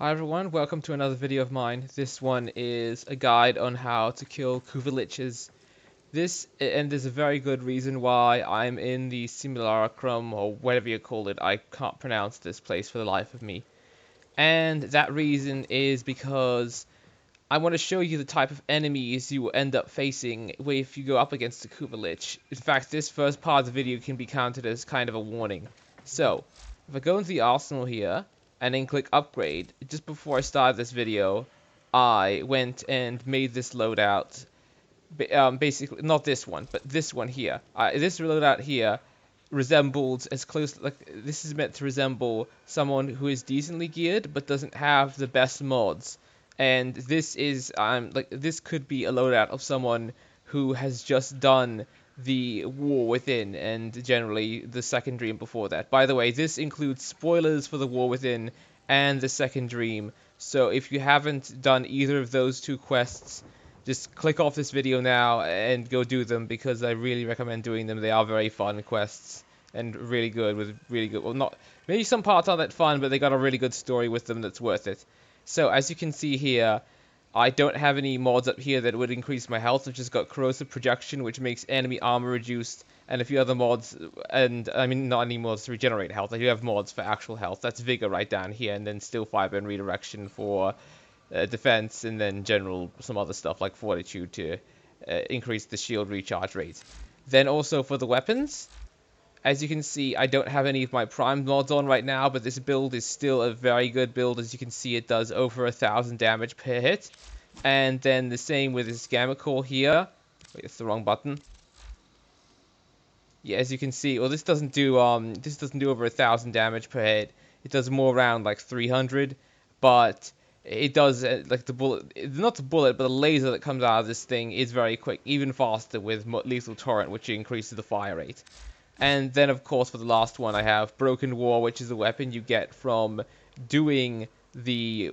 Hi everyone, welcome to another video of mine. This one is a guide on how to kill Kuva liches. And there's a very good reason why I'm in the simulacrum, or whatever you call it. I can't pronounce this place for the life of me. And that reason is because I want to show you the type of enemies you will end up facing if you go up against the Kuva lich. In fact, this first part of the video can be counted as kind of a warning. So, if I go into the arsenal here, and then click upgrade, just before I started this video, I went and made this loadout. Basically, not this one, but this one here. This loadout here resembles as close, this is meant to resemble someone who is decently geared, but doesn't have the best mods. And this is, this could be a loadout of someone who has just done the War Within, and generally the second dream before that. By the way, this includes spoilers for the War Within and the second dream, so if you haven't done either of those two quests, just click off this video now and go do them, because I really recommend doing them. They are very fun quests, and really good, well, not, maybe some parts aren't that fun, but they got a really good story with them that's worth it. So, as you can see here, I don't have any mods up here that would increase my health. I've just got corrosive projection, which makes enemy armor reduced, and a few other mods, and I mean not any mods to regenerate health. I do have mods for actual health. That's vigor right down here, and then steel fiber and redirection for defense, and then general some other stuff like fortitude to increase the shield recharge rate. Then also for the weapons, as you can see, I don't have any of my prime mods on right now, but this build is still a very good build. As you can see, it does over 1,000 damage per hit. And then the same with this gamma core here. Wait, it's the wrong button. Yeah, as you can see, well, this doesn't do over 1,000 damage per hit. It does more around like 300, but it does like the bullet, not the bullet, but the laser that comes out of this thing is very quick, even faster with lethal torrent, which increases the fire rate. And then, of course, for the last one, I have Broken War, which is a weapon you get from doing the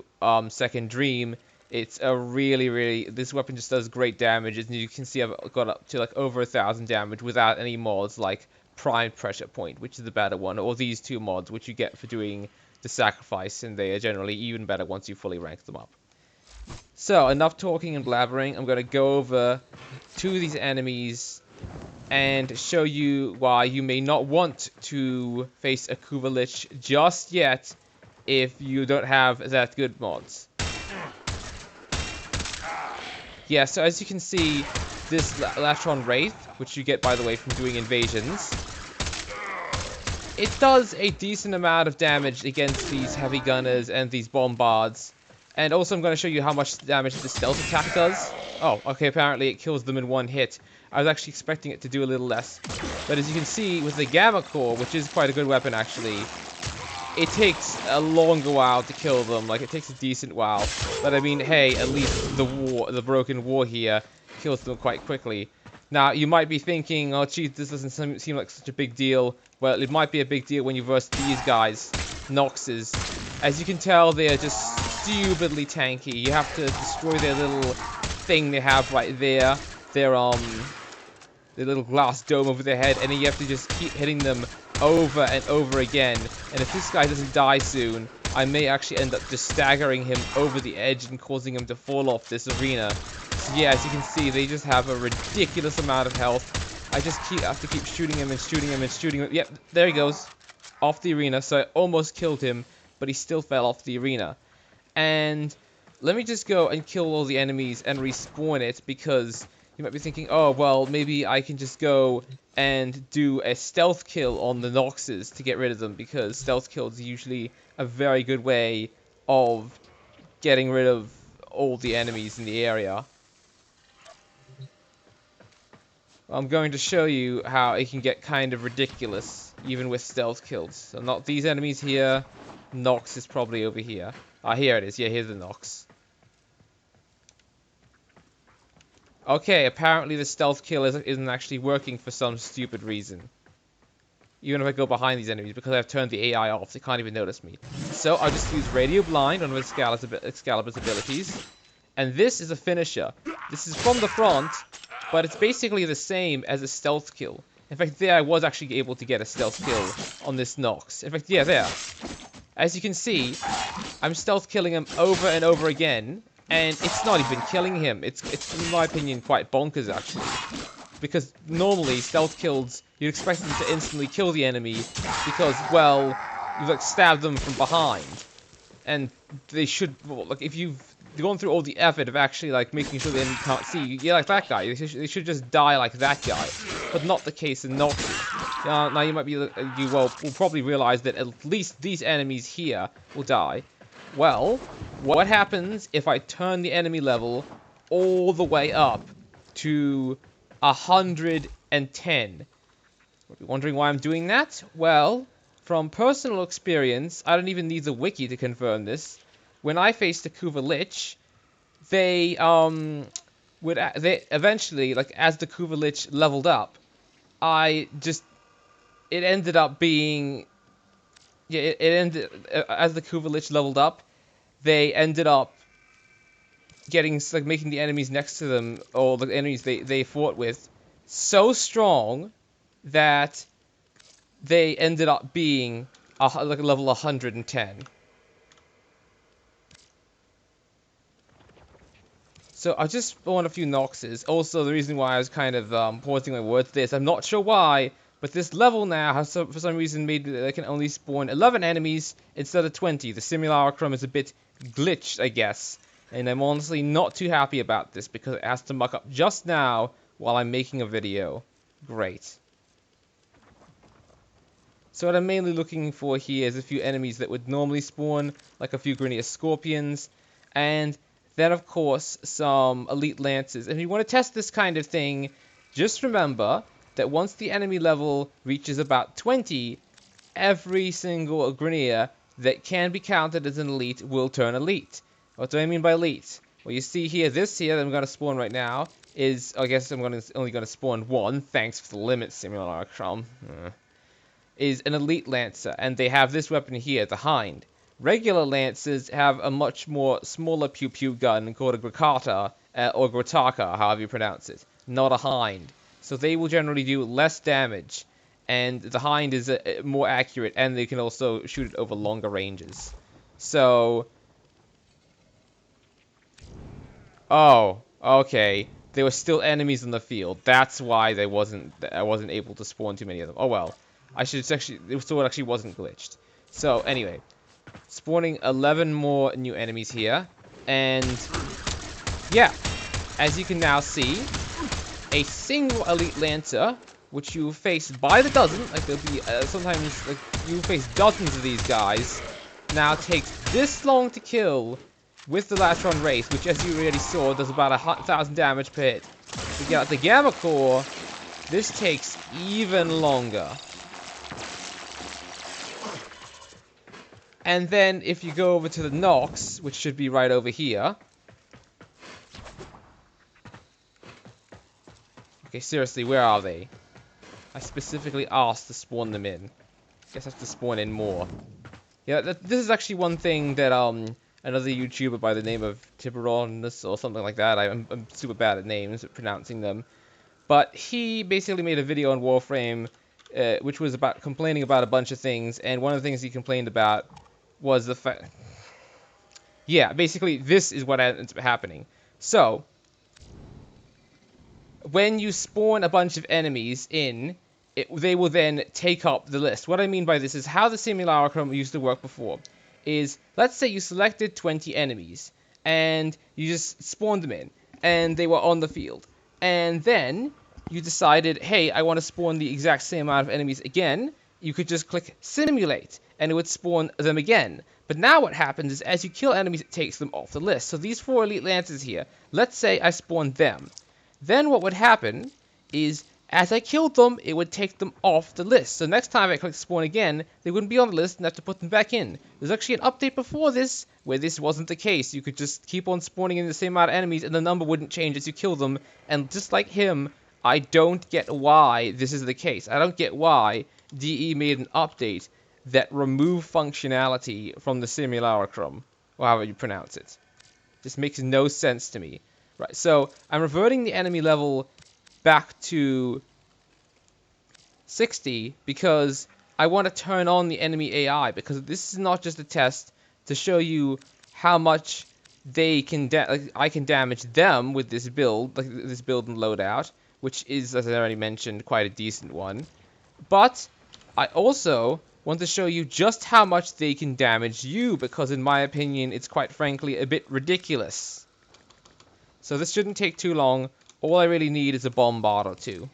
second dream. It's a this weapon just does great damage, and you can see I've got up to like over 1,000 damage without any mods like Prime Pressure Point, which is the better one, or these two mods, which you get for doing the sacrifice, and they are generally even better once you fully rank them up. So, enough talking and blabbering. I'm going to go over to these enemies and show you why you may not want to face a Kuva lich just yet if you don't have that good mods. Yeah, so as you can see, this Latron Wraith, which you get, by the way, from doing invasions, it does a decent amount of damage against these heavy gunners and these bombards. And also I'm going to show you how much damage the stealth attack does. Oh, okay, apparently it kills them in one hit. I was actually expecting it to do a little less. But as you can see, with the Gamma Core, which is quite a good weapon actually, it takes a longer while to kill them. Like, it takes a decent while. But I mean, hey, at least the Broken War here kills them quite quickly. Now, you might be thinking, oh geez, this doesn't seem like such a big deal. Well, it might be a big deal when you verse these guys, Noxes. As you can tell, they are just stupidly tanky. You have to destroy their little thing they have right there. Their little glass dome over their head, and then you have to just keep hitting them over and over again. And if this guy doesn't die soon, I may actually end up just staggering him over the edge and causing him to fall off this arena. So yeah, as you can see, they just have a ridiculous amount of health. I just have to keep shooting him and shooting him and shooting him. Yep, there he goes. Off the arena, so I almost killed him, but he still fell off the arena. And let me just go and kill all the enemies and respawn it, because you might be thinking, oh, well, maybe I can just go and do a stealth kill on the Noxes to get rid of them, because stealth kills is usually a very good way of getting rid of all the enemies in the area. I'm going to show you how it can get kind of ridiculous, even with stealth kills. So not these enemies here. Nox is probably over here. Ah, here it is. Yeah, here's the Nox. Okay, apparently the stealth kill isn't actually working for some stupid reason. Even if I go behind these enemies, because I've turned the AI off, they can't even notice me. So I'll just use Radio Blind on Excalibur's abilities. And this is a finisher. This is from the front, but it's basically the same as a stealth kill. In fact, there I was actually able to get a stealth kill on this Nox. In fact, yeah, there. As you can see, I'm stealth killing him over and over again, and it's not even killing him. It's in my opinion quite bonkers actually, because normally stealth kills you'd expect them to instantly kill the enemy because, well, you've like stabbed them from behind, and they should, well, like, if you've gone through all the effort of actually like making sure the enemy can't see you, you're like that guy. They should just die like that guy, but not the case in Noxus. Now you might be, will probably realize that at least these enemies here will die. Well, what happens if I turn the enemy level all the way up to 110? You're wondering why I'm doing that? Well, from personal experience, I don't even need the wiki to confirm this. When I faced the Kuva lich, they eventually, like, as the Kuva lich leveled up, it ended up being, yeah, it ended, as the Kuva lich leveled up, they ended up getting, like, making the enemies next to them, or the enemies they fought with, so strong that they ended up being like level 110. So I just spawned a few Noxes. Also, the reason why I was kind of pausing my words this, I'm not sure why, but this level now has for some reason made that they can only spawn 11 enemies instead of 20. The simulacrum is a bit glitched, I guess, and I'm honestly not too happy about this because it has to muck up just now while I'm making a video. Great. So what I'm mainly looking for here is a few enemies that would normally spawn, like a few Grenier Scorpions, and then of course some Elite Lancers. And if you want to test this kind of thing, just remember that once the enemy level reaches about 20, every single Grenier that can be counted as an Elite will turn Elite. What do I mean by Elite? Well, you see here, this here that I'm going to spawn right now is, I guess I'm only going to spawn one, thanks for the limit simulacrum. Is an Elite Lancer, and they have this weapon here, the Hind. Regular Lancers have a much more smaller pew-pew gun called a Grakata, or Grataka, however you pronounce it, not a Hind. So they will generally do less damage, and the Hind is more accurate, and they can also shoot it over longer ranges. So, oh, okay. There were still enemies in the field. That's why I wasn't able to spawn too many of them. Oh well. So it actually wasn't glitched. So anyway, spawning 11 more new enemies here, and yeah, as you can now see, a single Elite Lancer, which you face by the dozen, like there'll be sometimes like you face dozens of these guys, now takes this long to kill with the Latron Race, which, as you already saw, does about 1,000 damage per hit. To get out the Gamma Core, this takes even longer. And then, if you go over to the Nox, which should be right over here. Okay, seriously, where are they? I specifically asked to spawn them in. Guess I have to spawn in more. Yeah, this is actually one thing that another YouTuber by the name of Tiburonus or something like that. I'm super bad at names, at pronouncing them. But he basically made a video on Warframe, which was about complaining about a bunch of things. And one of the things he complained about was the fact... Yeah, basically, this is what ends up happening. So, when you spawn a bunch of enemies in, they will then take up the list. What I mean by this is how the simulacrum used to work before. Is, let's say you selected 20 enemies, and you just spawned them in, and they were on the field. And then, you decided, hey, I want to spawn the exact same amount of enemies again. You could just click Simulate, and it would spawn them again. But now what happens is, as you kill enemies, it takes them off the list. So these 4 Elite Lancers here, let's say I spawned them. Then what would happen is, as I killed them, it would take them off the list. So next time I click spawn again, they wouldn't be on the list and I have to put them back in. There's actually an update before this where this wasn't the case. You could just keep on spawning in the same amount of enemies and the number wouldn't change as you kill them. And just like him, I don't get why this is the case. I don't get why DE made an update that removed functionality from the simulacrum, or however you pronounce it. This makes no sense to me. Right, so I'm reverting the enemy level back to 60 because I want to turn on the enemy AI, because this is not just a test to show you how much they can I can damage them with this build, like this build and loadout, which is, as I already mentioned, quite a decent one. But I also want to show you just how much they can damage you, because in my opinion, it's quite frankly a bit ridiculous. So this shouldn't take too long. All I really need is a bombard or two.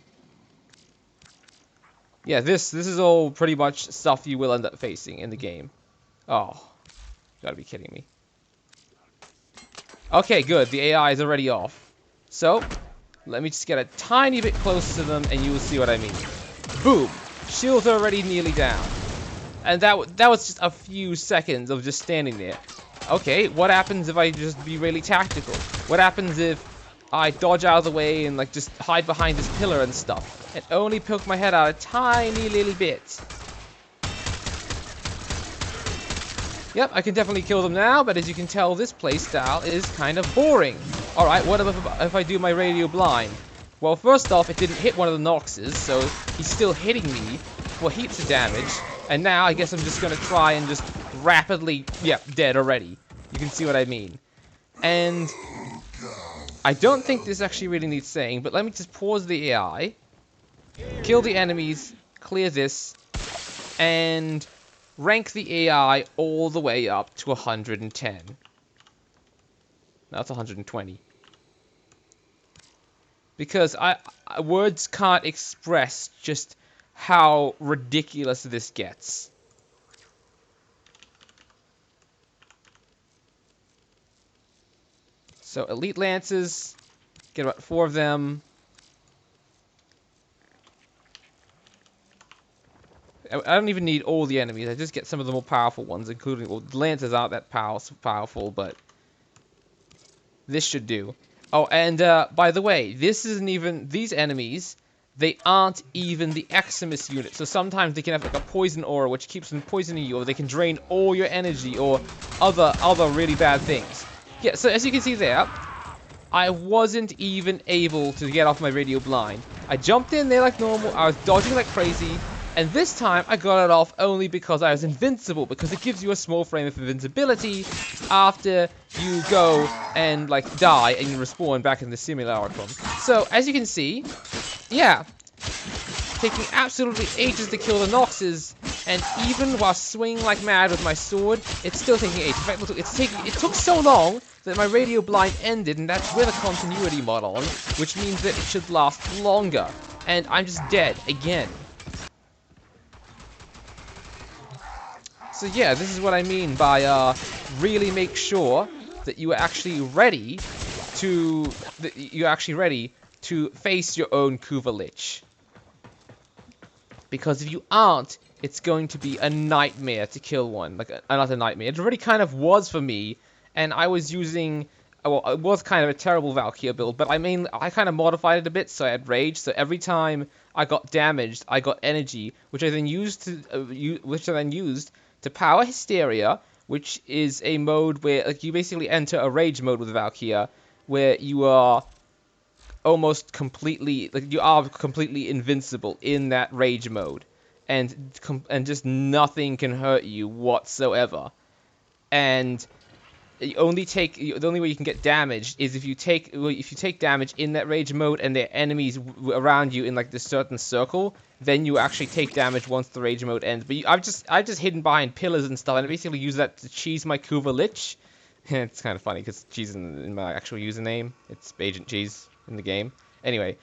Yeah, this is all pretty much stuff you will end up facing in the game. Oh, you gotta be kidding me. Okay, good. The AI is already off. So, let me just get a tiny bit closer to them, and you will see what I mean. Boom! Shields are already nearly down. And that was just a few seconds of just standing there. Okay, what happens if I just be really tactical? What happens if I dodge out of the way and like just hide behind this pillar and stuff, and only poke my head out a tiny little bit? Yep, I can definitely kill them now, but as you can tell, this playstyle is kind of boring. Alright, what if I do my radio blind? Well, first off, it didn't hit one of the Noxes, so he's still hitting me for heaps of damage. And now, I guess I'm just gonna try and just rapidly... Yep, dead already. You can see what I mean. And I don't think this actually really needs saying, but let me just pause the AI, kill the enemies, clear this, and rank the AI all the way up to 110. That's 120. Because words can't express just how ridiculous this gets. So, Elite Lances, get about 4 of them. I don't even need all the enemies, I just get some of the more powerful ones, including, well, the Lancers aren't that powerful, but this should do. Oh, and by the way, this isn't even, these enemies, they aren't even the Eximus unit, so sometimes they can have like a poison aura which keeps them poisoning you, or they can drain all your energy, or other really bad things. Yeah, so as you can see there, I wasn't even able to get off my radio blind. I jumped in there like normal, I was dodging like crazy, and this time I got it off only because I was invincible, because it gives you a small frame of invincibility after you go and like die and you respawn back in the simulacrum. So as you can see, yeah, taking absolutely ages to kill the Noxes, and even while swinging like mad with my sword, it's still taking ages. In fact, look, it took so long that my radio blind ended, and that's with a continuity mod on, which means that it should last longer. And I'm just dead again. So yeah, this is what I mean by really make sure that you are actually ready to face your own Kuva lich. Because if you aren't, it's going to be a nightmare to kill one. Like, not a nightmare. It already kind of was for me, and I was using... Well, it was kind of a terrible Valkyria build, but I kind of modified it a bit, so I had rage, so every time I got damaged, I got energy, which I then used to power Hysteria, which is a mode where, like, you basically enter a rage mode with Valkyria, where you are almost completely, like, you are completely invincible in that rage mode, and just nothing can hurt you whatsoever. And the only way you can get damaged is if you take damage in that rage mode and there are enemies around you in like this certain circle, then you actually take damage once the rage mode ends. But I've just hidden behind pillars and stuff, and I basically use that to cheese my Kuva lich. It's kind of funny because cheese in my actual username, it's Agent Cheese in the game. Anyway,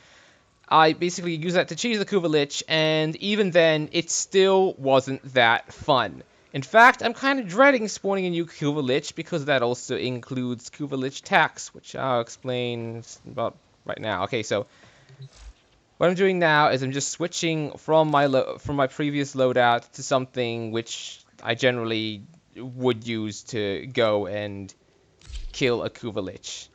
I basically use that to cheese the Kuva lich, and even then, it still wasn't that fun. In fact, I'm kind of dreading spawning a new Kuva lich, because that also includes Kuva lich tax, which I'll explain about right now. Okay, so what I'm doing now is I'm just switching from my previous loadout to something which I generally would use to go and kill a Kuva lich.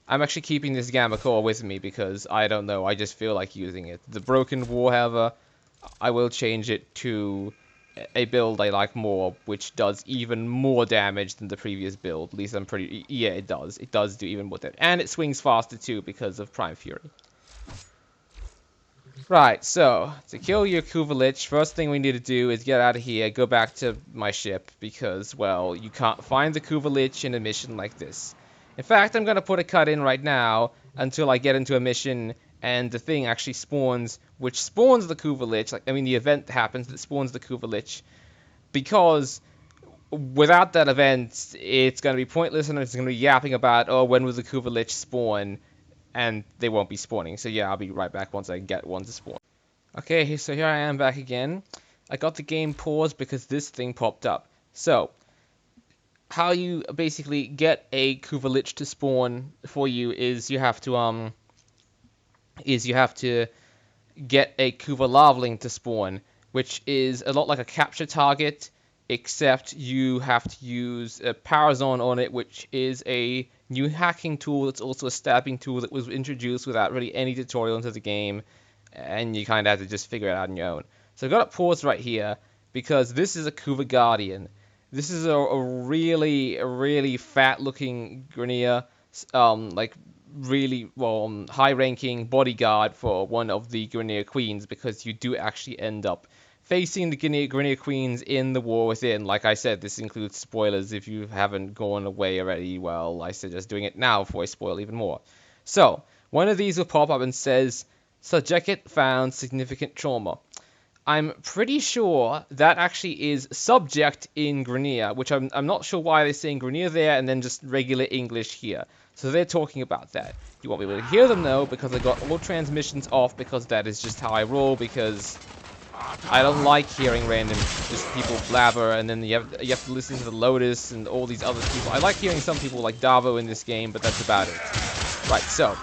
I'm actually keeping this Gamma Core with me because, I don't know, I just feel like using it. The Broken War, however, I will change it to a build I like more, which does even more damage than the previous build. At least I'm pretty... Yeah, it does. It does do even more damage. And it swings faster, too, because of Prime Fury. Right, so, to kill your Kuva lich, first thing we need to do is get out of here, go back to my ship, because, well, you can't find the Kuva lich in a mission like this. In fact, I'm going to put a cut in right now, until I get into a mission, and the thing actually spawns, which spawns the Kuva lich, like, I mean, the event happens that spawns the Kuva lich, because without that event, it's going to be pointless, and it's going to be yapping about, oh, when will the Kuva lich spawn? And they won't be spawning. So yeah, I'll be right back once I get one to spawn. Okay, so here I am back again. I got the game paused because this thing popped up. So, how you basically get a Kuva lich to spawn for you is you have to get a Kuva larvaling to spawn, which is a lot like a capture target, except you have to use a power zone on it, which is a new hacking tool. It's also a stabbing tool that was introduced without really any tutorial into the game, and you kind of have to just figure it out on your own. So I've got it paused right here, because this is a Kuva Guardian. This is a really fat-looking Grineer, like really high-ranking bodyguard for one of the Grineer queens, because you do actually end up facing the Grineer queens in the war within. Like I said, this includes spoilers. If you haven't gone away already, well, I suggest doing it now before I spoil even more. So, one of these will pop up and says, subject found significant trauma. I'm pretty sure that actually is subject in Grineer, which I'm not sure why they're saying Grineer there and then just regular English here. So they're talking about that. You won't be able to hear them though, because I got all transmissions off, because that is just how I roll, because I don't like hearing random just people blabber, and then you have to listen to the Lotus and all these other people. I like hearing some people like Davo in this game, but that's about it. Right, so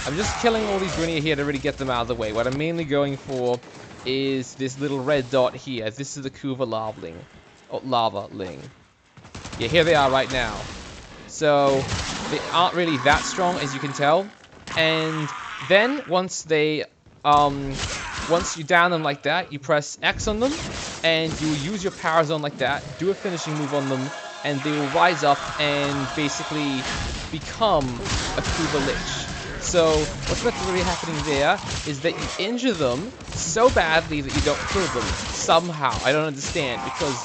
I'm just killing all these Grineer here to really get them out of the way. What I'm mainly going for is this little red dot here. This is the Kuva larvaling. Oh, lava-ling. Yeah, here they are right now. So, they aren't really that strong, as you can tell. And then, once you down them like that, you press X on them, and you use your power zone like that, do a finishing move on them, and they will rise up and basically become a Kuva lich. So, what's meant to be happening there is that you injure them so badly that you don't kill them. Somehow. I don't understand, because,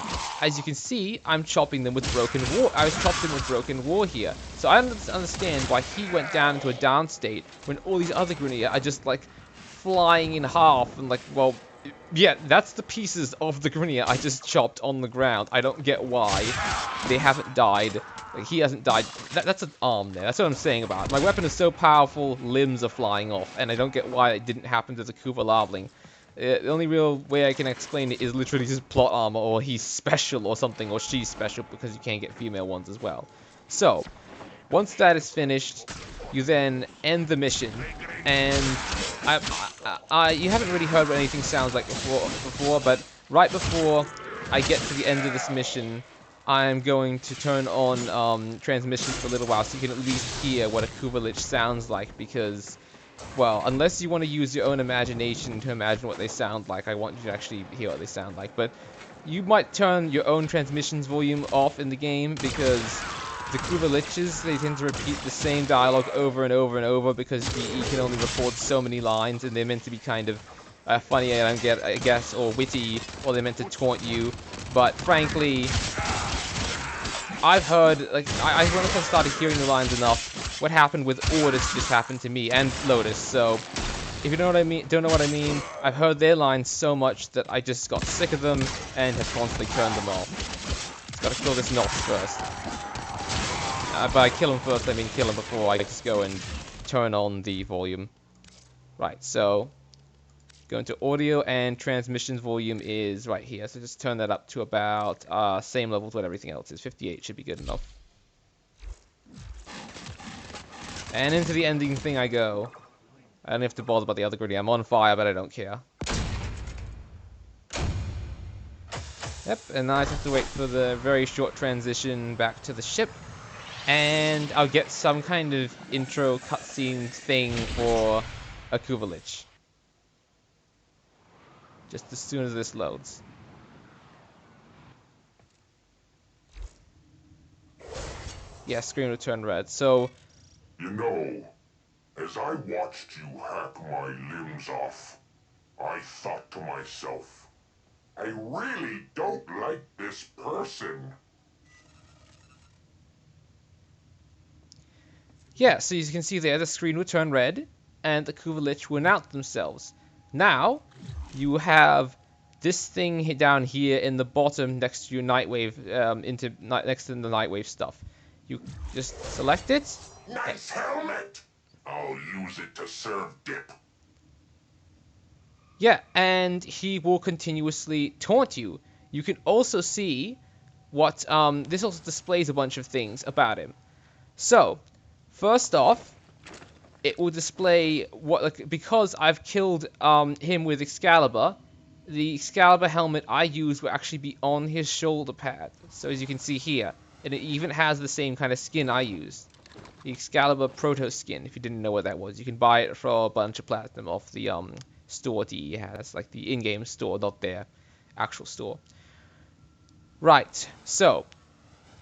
as you can see, I'm chopping them with broken war. I was chopping with broken war here. So I don't understand why he went down into a down state when all these other Grineer are just, like, flying in half, and, like, well, yeah, that's the pieces of the Grineer I just chopped on the ground. I don't get why they haven't died. Like, he hasn't died. That's an arm there. That's what I'm saying about it. My weapon is so powerful, limbs are flying off, and I don't get why it didn't happen to the Kuva larvaling. The only real way I can explain it is literally just plot armor, or he's special or something, or she's special, because you can't get female ones as well. So, once that is finished, you then end the mission, and you haven't really heard what anything sounds like before, but right before I get to the end of this mission, I'm going to turn on transmissions for a little while, so you can at least hear what a Kuva lich sounds like, because, well, unless you want to use your own imagination to imagine what they sound like, I want you to actually hear what they sound like, but you might turn your own transmissions volume off in the game, because the Kuva liches, they tend to repeat the same dialogue over and over and over, because you can only record so many lines, and they're meant to be kind of funny, I guess, or witty, or they're meant to taunt you, but frankly, I've heard, like, once I started hearing the lines enough, what happened with Ordis just happened to me, and Lotus, so if you don't know what I mean, I've heard their lines so much that I just got sick of them, and have constantly turned them off. Just gotta kill this Nox first. By kill him first, I mean kill him before I just go and turn on the volume. Right, so go into audio, and transmissions volume is right here. So just turn that up to about same level as what everything else is. 58 should be good enough. And into the ending thing I go. I don't have to bother about the other Grineer. I'm on fire, but I don't care. Yep, and now I just have to wait for the very short transition back to the ship. And I'll get some kind of intro cutscene thing for a Kuva lich. Just as soon as this loads. Yeah, screen will turn red. You know, as I watched you hack my limbs off, I thought to myself, I really don't like this person. Yeah, so as you can see there, the screen will turn red, and the Kuva Lich will announce themselves. Now, you have this thing down here in the bottom next to your Nightwave, next to the Nightwave stuff. You just select it. Nice helmet! I'll use it to serve dip. Yeah, and he will continuously taunt you. You can also see what this also displays a bunch of things about him. So, first off, it will display what, like, because I've killed him with Excalibur. The Excalibur helmet I use will actually be on his shoulder pad. So as you can see here, and it even has the same kind of skin I used. The Excalibur Proto skin, if you didn't know what that was. You can buy it for a bunch of platinum off the store DE has, like the in-game store, not their actual store. Right, so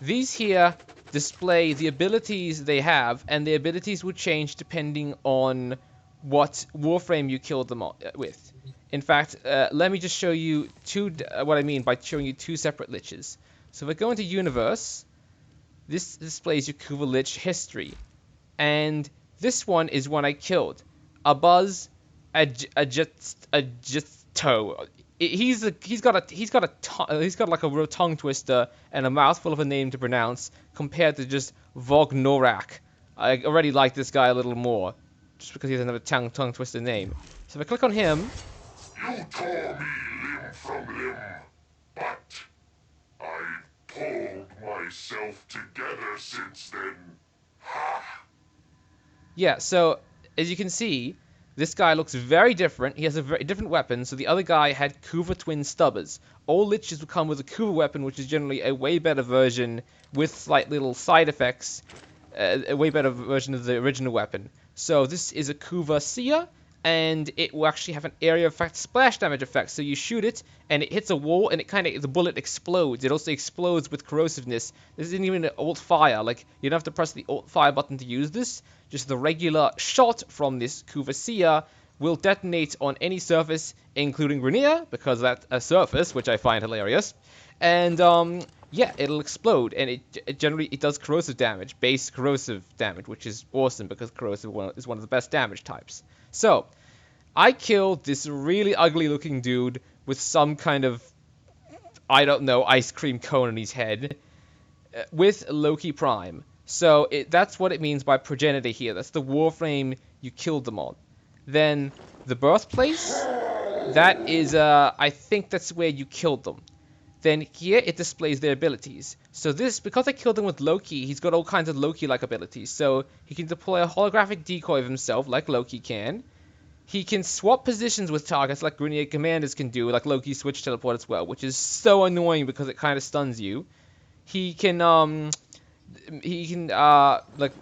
these here display the abilities they have, and the abilities will change depending on what warframe you killed them with. In fact, let me just show you what I mean by showing you two separate liches. So if I go into Universe, this displays your Kuva Lich history. And this one is one I killed. Abuz Ajito. He's got like a real tongue twister and a mouthful of a name to pronounce compared to just Vognorak. I already like this guy a little more, just because he has another tongue twister name. So if I click on him, You tore me limb from limb, but I pulled myself together since then. Ha! yeah. So as you can see, this guy looks very different. He has a very different weapon. So the other guy had Kuva twin stubbers. All liches will come with a Kuva weapon, which is generally a way better version with slight little side effects. A way better version of the original weapon. So this is a Kuva Seer, and it will actually have an area effect, splash damage effect. So you shoot it, and it hits a wall, and the bullet explodes. It also explodes with corrosiveness. This isn't even an alt fire. Like, you don't have to press the alt fire button to use this. Just the regular shot from this Kuva Seer will detonate on any surface, including Grenier, because that's a surface, which I find hilarious. And yeah, it'll explode, and it generally does corrosive damage, base corrosive damage, which is awesome because corrosive is one of the best damage types. So, I killed this really ugly looking dude with some kind of, I don't know, ice cream cone on his head with Loki Prime. So that's what it means by progenitor here. That's the warframe you killed them on. Then the birthplace, that is, I think that's where you killed them. Then here it displays their abilities. So this, because I killed him with Loki, he's got all kinds of Loki-like abilities. So he can deploy a holographic decoy of himself, like Loki can. He can swap positions with targets, like Grenade Commanders can do, like Loki switch teleport as well, which is so annoying because it kind of stuns you. He can like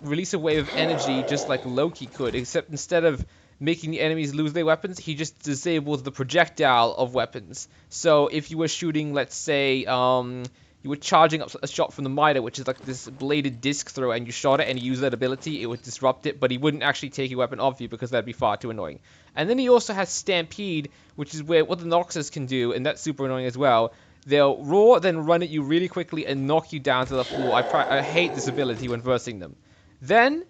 release a wave of energy just like Loki could, except instead of making the enemies lose their weapons, he just disables the projectile of weapons. So if you were shooting, let's say, you were charging up a shot from the Mitre, which is like this bladed disc throw, and you shot it and you use that ability, it would disrupt it, but he wouldn't actually take your weapon off you because that'd be far too annoying. And then he also has Stampede, which is what the Noxus can do, and that's super annoying as well. They'll roar, then run at you really quickly and knock you down to the floor. I hate this ability when versing them. Then,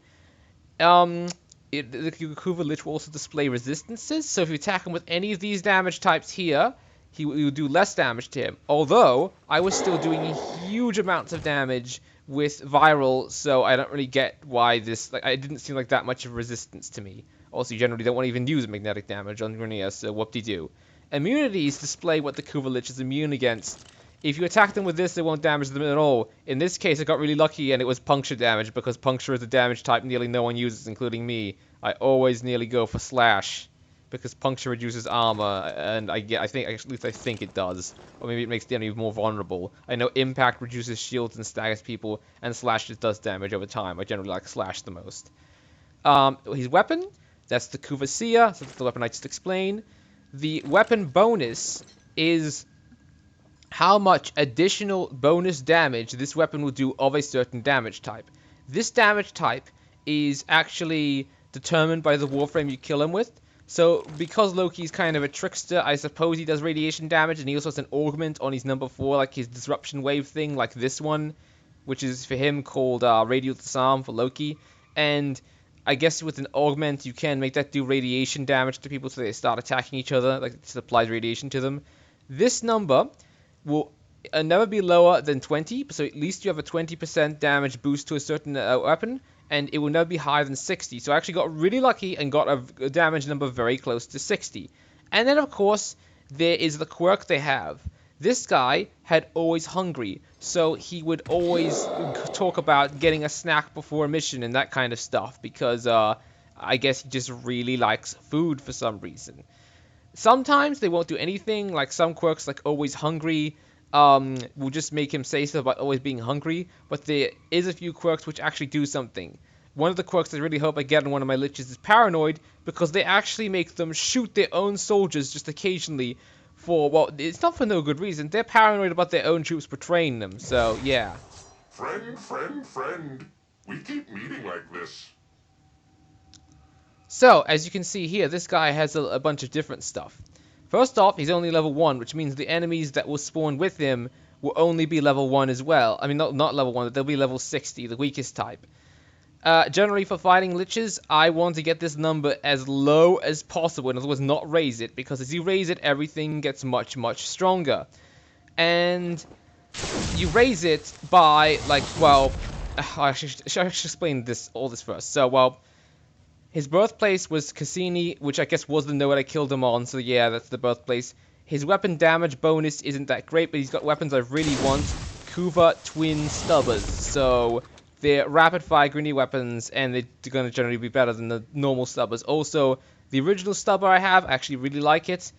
the Kuva Lich will also display resistances, so if you attack him with any of these damage types here, he will do less damage to him. Although, I was still doing huge amounts of damage with Viral, so I don't really get why this, like, it didn't seem like that much of resistance to me. Also, you generally don't want to even use magnetic damage on Grenier, so whoop-de-doo. Immunities display what the Kuva Lich is immune against. If you attack them with this, it won't damage them at all. In this case, I got really lucky and it was puncture damage, because puncture is a damage type nearly no one uses, including me. I always nearly go for slash, because puncture reduces armor, and at least I think it does. Or maybe it makes the enemy more vulnerable. I know impact reduces shields and staggers people, and slash just does damage over time. I generally like slash the most. His weapon, that's the Kuva Seer, so that's the weapon I just explained. The weapon bonus is how much additional bonus damage this weapon will do of a certain damage type. This damage type is actually determined by the warframe you kill him with. So because Loki's kind of a trickster, I suppose he does radiation damage, and he also has an augment on his number 4, like his disruption wave thing, like this one, which is for him called Radial Disarm for Loki. And I guess with an augment, you can make that do radiation damage to people so they start attacking each other, like it applies radiation to them. This number will never be lower than 20, so at least you have a 20% damage boost to a certain weapon, and it will never be higher than 60. So I actually got really lucky and got a damage number very close to 60. And then, of course, there is the quirk they have. This guy had always hungry, so he would always talk about getting a snack before a mission and that kind of stuff, because I guess he just really likes food for some reason. Sometimes they won't do anything, like some quirks like always hungry will just make him say stuff about always being hungry, but there is a few quirks which actually do something. One of the quirks I really hope I get in one of my liches is paranoid, because they actually make them shoot their own soldiers just occasionally for, well, it's not for no good reason. They're paranoid about their own troops betraying them, so yeah. Friend. We keep meeting like this. So, as you can see here, this guy has a bunch of different stuff. First off, he's only level 1, which means the enemies that will spawn with him will only be level 1 as well. I mean, not level 1, they'll be level 60, the weakest type. Generally, for fighting liches, I want to get this number as low as possible. In other words, not raise it, because as you raise it, everything gets much, much stronger. And you raise it by, like, well, I should explain all this first. So, well, his birthplace was Cassini, which I guess was the node I killed him on, so yeah, that's the birthplace. His weapon damage bonus isn't that great, but he's got weapons I really want. Kuva twin stubbers, so they're rapid-fire greeny weapons, and they're going to generally be better than the normal stubbers. Also, the original stubber I have, I actually really like it.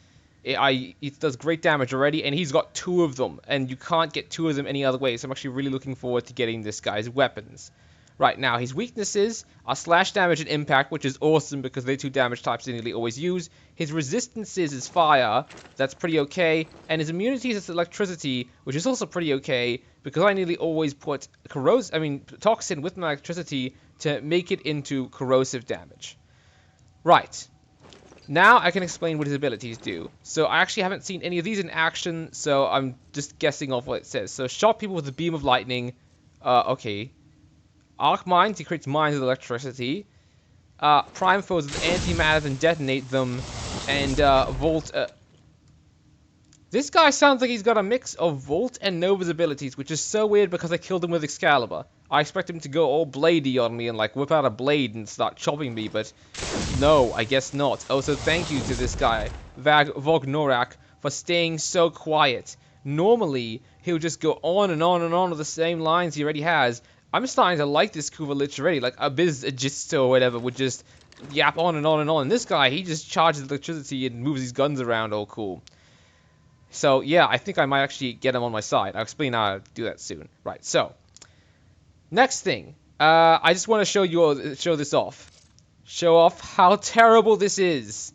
It does great damage already, and he's got 2 of them, and you can't get 2 of them any other way, so I'm actually really looking forward to getting this guy's weapons. Right, now, his weaknesses are slash damage and impact, which is awesome because they're 2 damage types they nearly always use. His resistances is fire, that's pretty okay. And his immunities is electricity, which is also pretty okay because I nearly always put toxin with my electricity to make it into corrosive damage. Right, now I can explain what his abilities do. So I actually haven't seen any of these in action, so I'm just guessing off what it says. So shot people with a beam of lightning, okay. Arc mines, he creates mines with electricity. Prime foes with antimatter and detonate them. And Volt. This guy sounds like he's got a mix of Volt and Nova's abilities, which is so weird because I killed him with Excalibur. I expect him to go all bladey on me and like whip out a blade and start chopping me, but no, I guess not. Also, thank you to this guy, Vognorak, for staying so quiet. Normally, he'll just go on and on and on with the same lines he already has. I'm starting to like this Kuva Lich already. Like, Abiz Agisto or whatever would just yap on and on and on. And this guy, he just charges electricity and moves his guns around all cool. So, yeah, I think I might actually get him on my side. I'll explain how to do that soon. Right, so. Next thing. I just want to show this off. Show off how terrible this is.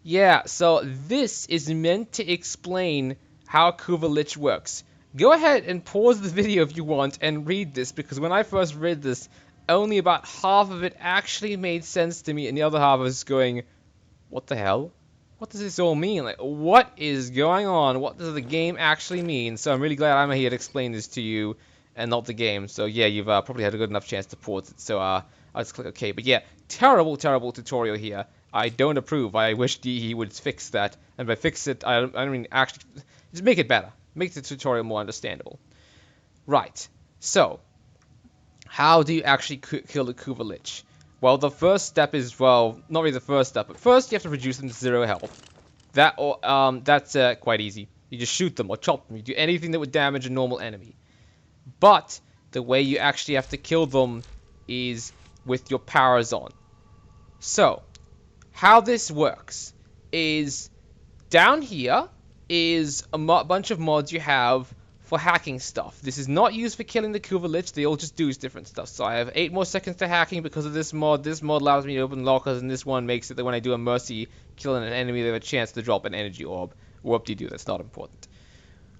Yeah, so this is meant to explain how Kuva Lich works. Go ahead and pause the video if you want and read this, because when I first read this, only about half of it actually made sense to me, and the other half was going, what the hell? What does this all mean? Like, what is going on? What does the game actually mean? So I'm really glad I'm here to explain this to you, and not the game. So yeah, you've probably had a good enough chance to pause it, so I'll just click OK. But yeah, terrible tutorial here. I don't approve. I wish he would fix that, and by fix it, I mean actually, just make it better. Make the tutorial more understandable. Right, so, how do you actually kill the Kuva Lich? Well, the first step is, well, not really the first step, but first you have to reduce them to 0 health. That's quite easy. You just shoot them or chop them. You do anything that would damage a normal enemy. But, the way you actually have to kill them is with your powers on. So, how this works is, down here is a bunch of mods you have for hacking stuff. This is not used for killing the Kuva Lich, they all just do different stuff. So I have 8 more seconds to hacking because of this mod. This mod allows me to open lockers, and this one makes it that when I do a mercy killing an enemy, they have a chance to drop an energy orb. Whoop-de-doo, that's not important.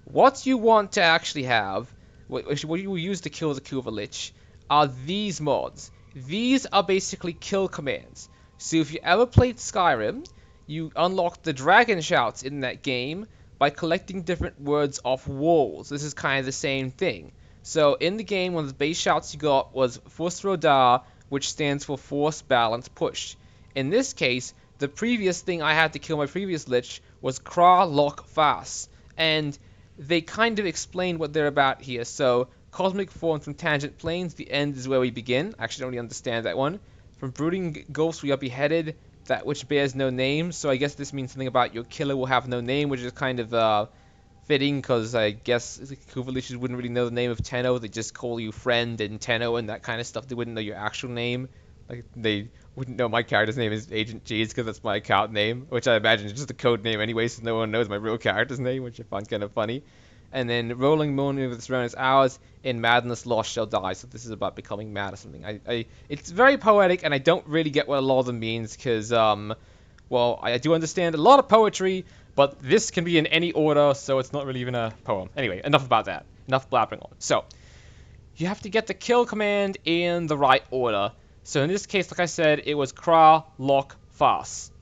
What you want to actually have, what you will use to kill the Kuva Lich, are these mods. These are basically kill commands. So if you ever played Skyrim, you unlock the dragon shouts in that game by collecting different words off walls. This is kind of the same thing. So in the game, one of the base shouts you got was Fusroda, which stands for Force, Balance, Push. In this case, the previous thing I had to kill my previous lich was Kra, Lock, Fast. And they kind of explain what they're about here. So, Cosmic Form from Tangent Planes, the end is where we begin. I actually don't really understand that one. From Brooding Ghosts, we are beheaded, that which bears no name. So I guess this means something about your killer will have no name, which is kind of fitting, because I guess Kuva liches wouldn't really know the name of Tenno. They just call you friend and Tenno and that kind of stuff. They wouldn't know your actual name. Like, they wouldn't know my character's name is Agent Cheese because that's my account name, which I imagine is just a code name anyway, so no one knows my real character's name, which I find kind of funny. And then Rolling Moon with its surroundings hours, in madness lost shall die. So this is about becoming mad or something. It's very poetic, and I don't really get what a lot of them means, because, well, I do understand a lot of poetry, but this can be in any order, so it's not really even a poem. Anyway, enough about that. Enough blabbering on. So, you have to get the kill command in the right order. So in this case, like I said, it was Kra, Lock, Fast.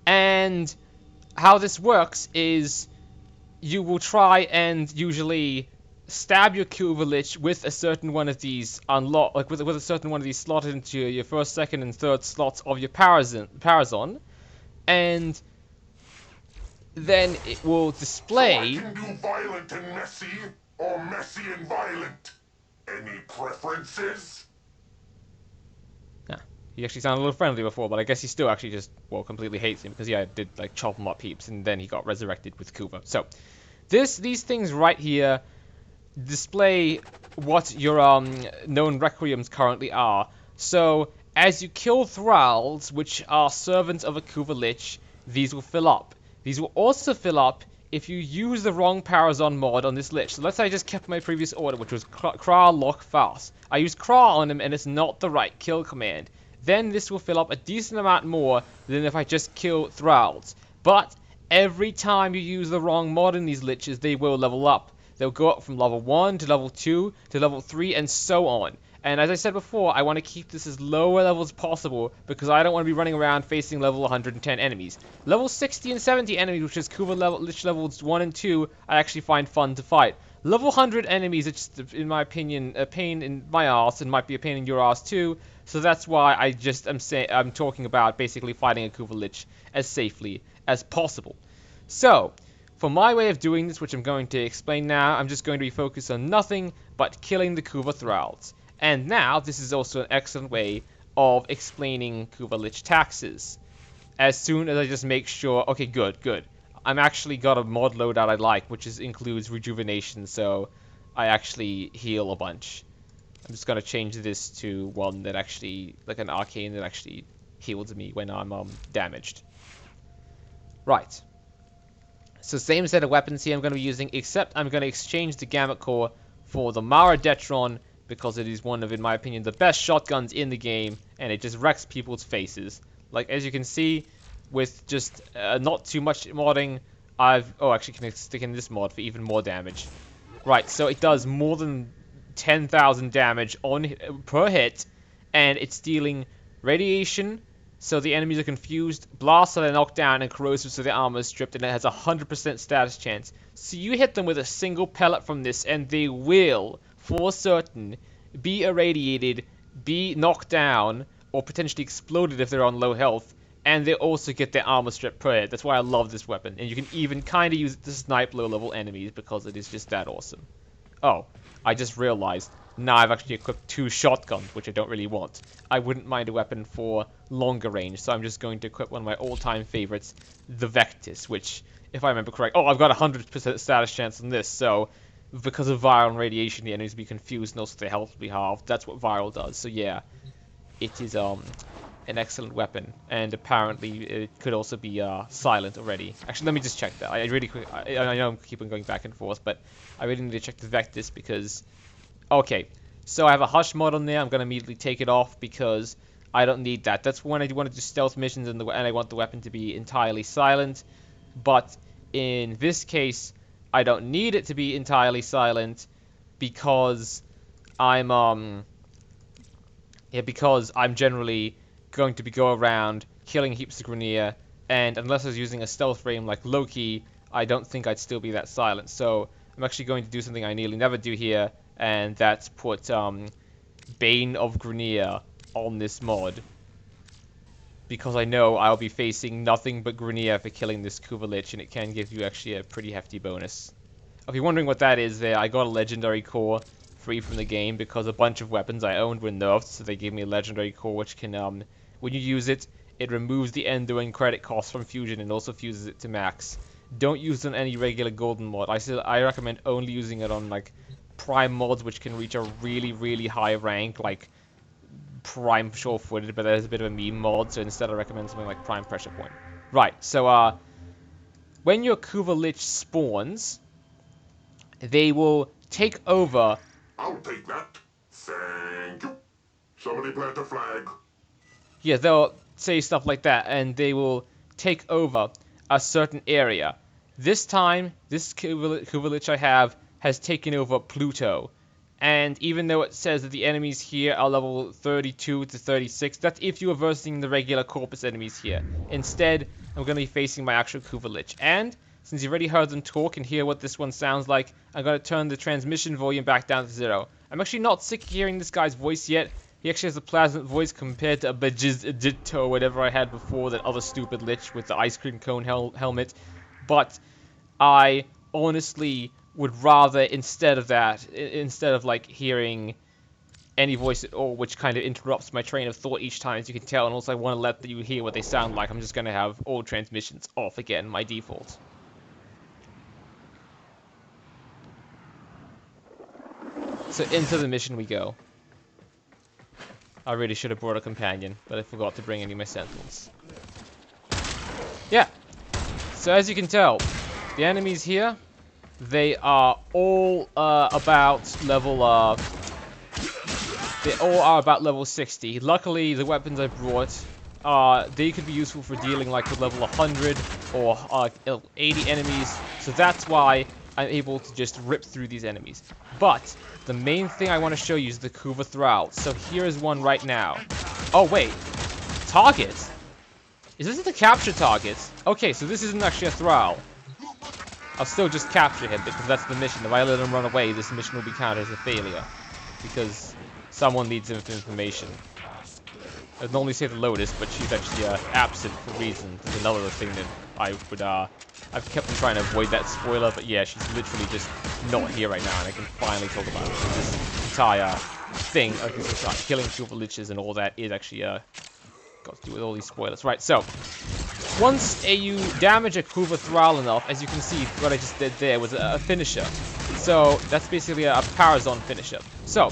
And how this works is you will try and usually stab your Kuva lich with a certain one of these with a certain one of these slotted into your first, second, and third slots of your Parazon, and then it will display. So I can do violent and messy, or messy and violent. Any preferences? He actually sounded a little friendly before, but I guess he still actually just, well, completely hates him, because yeah, I did like chop him up heaps, and then he got resurrected with Kuva. So, these things right here display what your known requiems currently are. So, as you kill thralls, which are servants of a Kuva lich, these will fill up. These will also fill up if you use the wrong Parazon mod on this lich. So let's say I just kept my previous order, which was Kra, Lock, Fast. I used Kra on him, and it's not the right kill command. Then this will fill up a decent amount more than if I just kill thralls. But every time you use the wrong mod in these liches, they will level up. They'll go up from level 1 to level 2 to level 3 and so on. And as I said before, I want to keep this as lower level as possible because I don't want to be running around facing level 110 enemies. Level 60 and 70 enemies, which is Kuva lich levels 1 and 2, I actually find fun to fight. Level 100 enemies, it's just, in my opinion, a pain in my ass, and might be a pain in your ass too. So that's why I'm talking about basically fighting a Kuva lich as safely as possible. So, for my way of doing this, which I'm going to explain now, I'm just going to be focused on nothing but killing the Kuva thralls. And now, this is also an excellent way of explaining Kuva lich taxes. As soon as I just make sure, okay, good. I'm actually got a mod loadout I like, which includes rejuvenation, so I actually heal a bunch. I'm just gonna change this to one that actually, like an arcane that actually heals me when I'm damaged. Right. So same set of weapons here I'm gonna be using, except I'm gonna exchange the Gamut Core for the Mara Detron, because it is one of, in my opinion, the best shotguns in the game, and it just wrecks people's faces. Like, as you can see, with just not too much modding, actually can I stick in this mod for even more damage. Right, so it does more than 10,000 damage per hit, and it's dealing radiation, so the enemies are confused, blast so they're knocked down, and corrosive so their armor is stripped, and it has a 100% status chance. So you hit them with a single pellet from this, and they will, for certain, be irradiated, be knocked down, or potentially exploded if they're on low health, and they also get their armor stripped per hit. That's why I love this weapon, and you can even kind of use it to snipe low-level enemies, because it is just that awesome. Oh, I just realized, now I've actually equipped 2 shotguns, which I don't really want. I wouldn't mind a weapon for longer range, so I'm just going to equip one of my all-time favorites, the Vectis, which, if I remember correct, I've got a 100% status chance on this, so because of viral and radiation, the enemies will be confused, and also their health will be halved. That's what viral does, so yeah, it is an excellent weapon, and apparently it could also be silent already. Actually, let me just check that. I know I'm keep on going back and forth, but I really need to check the Vectis because, okay, so I have a Hush mod on there. I'm gonna immediately take it off because I don't need that. That's when I want to do stealth missions and I want the weapon to be entirely silent. But in this case, I don't need it to be entirely silent because I'm generally going to be go around killing heaps of Grineer, and unless I was using a stealth frame like Loki, I don't think I'd still be that silent. So I'm actually going to do something I nearly never do here, and that's put Bane of Grineer on this mod. Because I know I'll be facing nothing but Grineer for killing this Kuva Lich, and it can give you actually a pretty hefty bonus. If you're wondering what that is there, I got a legendary core free from the game because a bunch of weapons I owned were nerfed, so they gave me a legendary core which can, when you use it, it removes the Enduring credit cost from Fusion and also fuses it to max. Don't use it on any regular golden mod. I recommend only using it on, like, prime mods which can reach a really, really high rank, like prime sure-footed, but there's a bit of a meme mod, so instead I recommend something like prime pressure point. Right, so, when your Kuva Lich spawns, they will take over. I'll take that. Thank you. Somebody plant a flag. Yeah, they'll say stuff like that, and they will take over a certain area. This time, this Kuva Lich I have has taken over Pluto. And even though it says that the enemies here are level 32 to 36, that's if you are versing the regular Corpus enemies here. Instead, I'm going to be facing my actual Kuva Lich. And since you've already heard them talk and hear what this one sounds like, I'm going to turn the transmission volume back down to 0. I'm actually not sick of hearing this guy's voice yet. He actually has a pleasant voice compared to a Bajiz or whatever I had before, that other stupid Lich with the ice cream cone helmet. But I honestly would rather, instead of that, instead of like hearing any voice at all, which kind of interrupts my train of thought each time, as you can tell, and also I want to let you hear what they sound like, I'm just going to have all transmissions off again, my default. So into the mission we go. I really should have brought a companion, but I forgot to bring any of my sentinels. Yeah. So as you can tell, the enemies here, they are all about level they all are about level 60. Luckily, the weapons I brought, they could be useful for dealing like with level 100 or 80 enemies. So that's why I'm able to just rip through these enemies. But the main thing I want to show you is the Kuva Thrall. So here is one right now. Oh wait, target? Is this the capture target? Okay, so this isn't actually a Thrall. I'll still just capture him because that's the mission. If I let him run away, this mission will be counted as a failure. Because someone needs him for information. I'd normally say the Lotus, but she's actually absent for reasons. There's another thing that I would, I've kept on trying to avoid that spoiler, but yeah, she's literally just not here right now, and I can finally talk about it. This entire thing, killing Kuva Liches and all that is actually, got to do with all these spoilers. Right, so once you damage a Kuva Thrall enough, as you can see, what I just did there was a finisher. So that's basically a Parazon finisher. So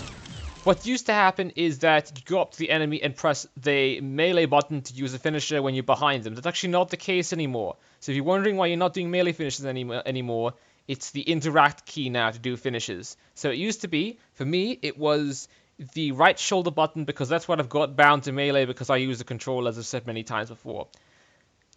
what used to happen is that you go up to the enemy and press the melee button to use a finisher when you're behind them. That's actually not the case anymore. So if you're wondering why you're not doing melee finishes anymore, it's the interact key now to do finishes. So it used to be, for me, it was the right shoulder button because that's what I've got bound to melee because I use the controller, as I've said many times before.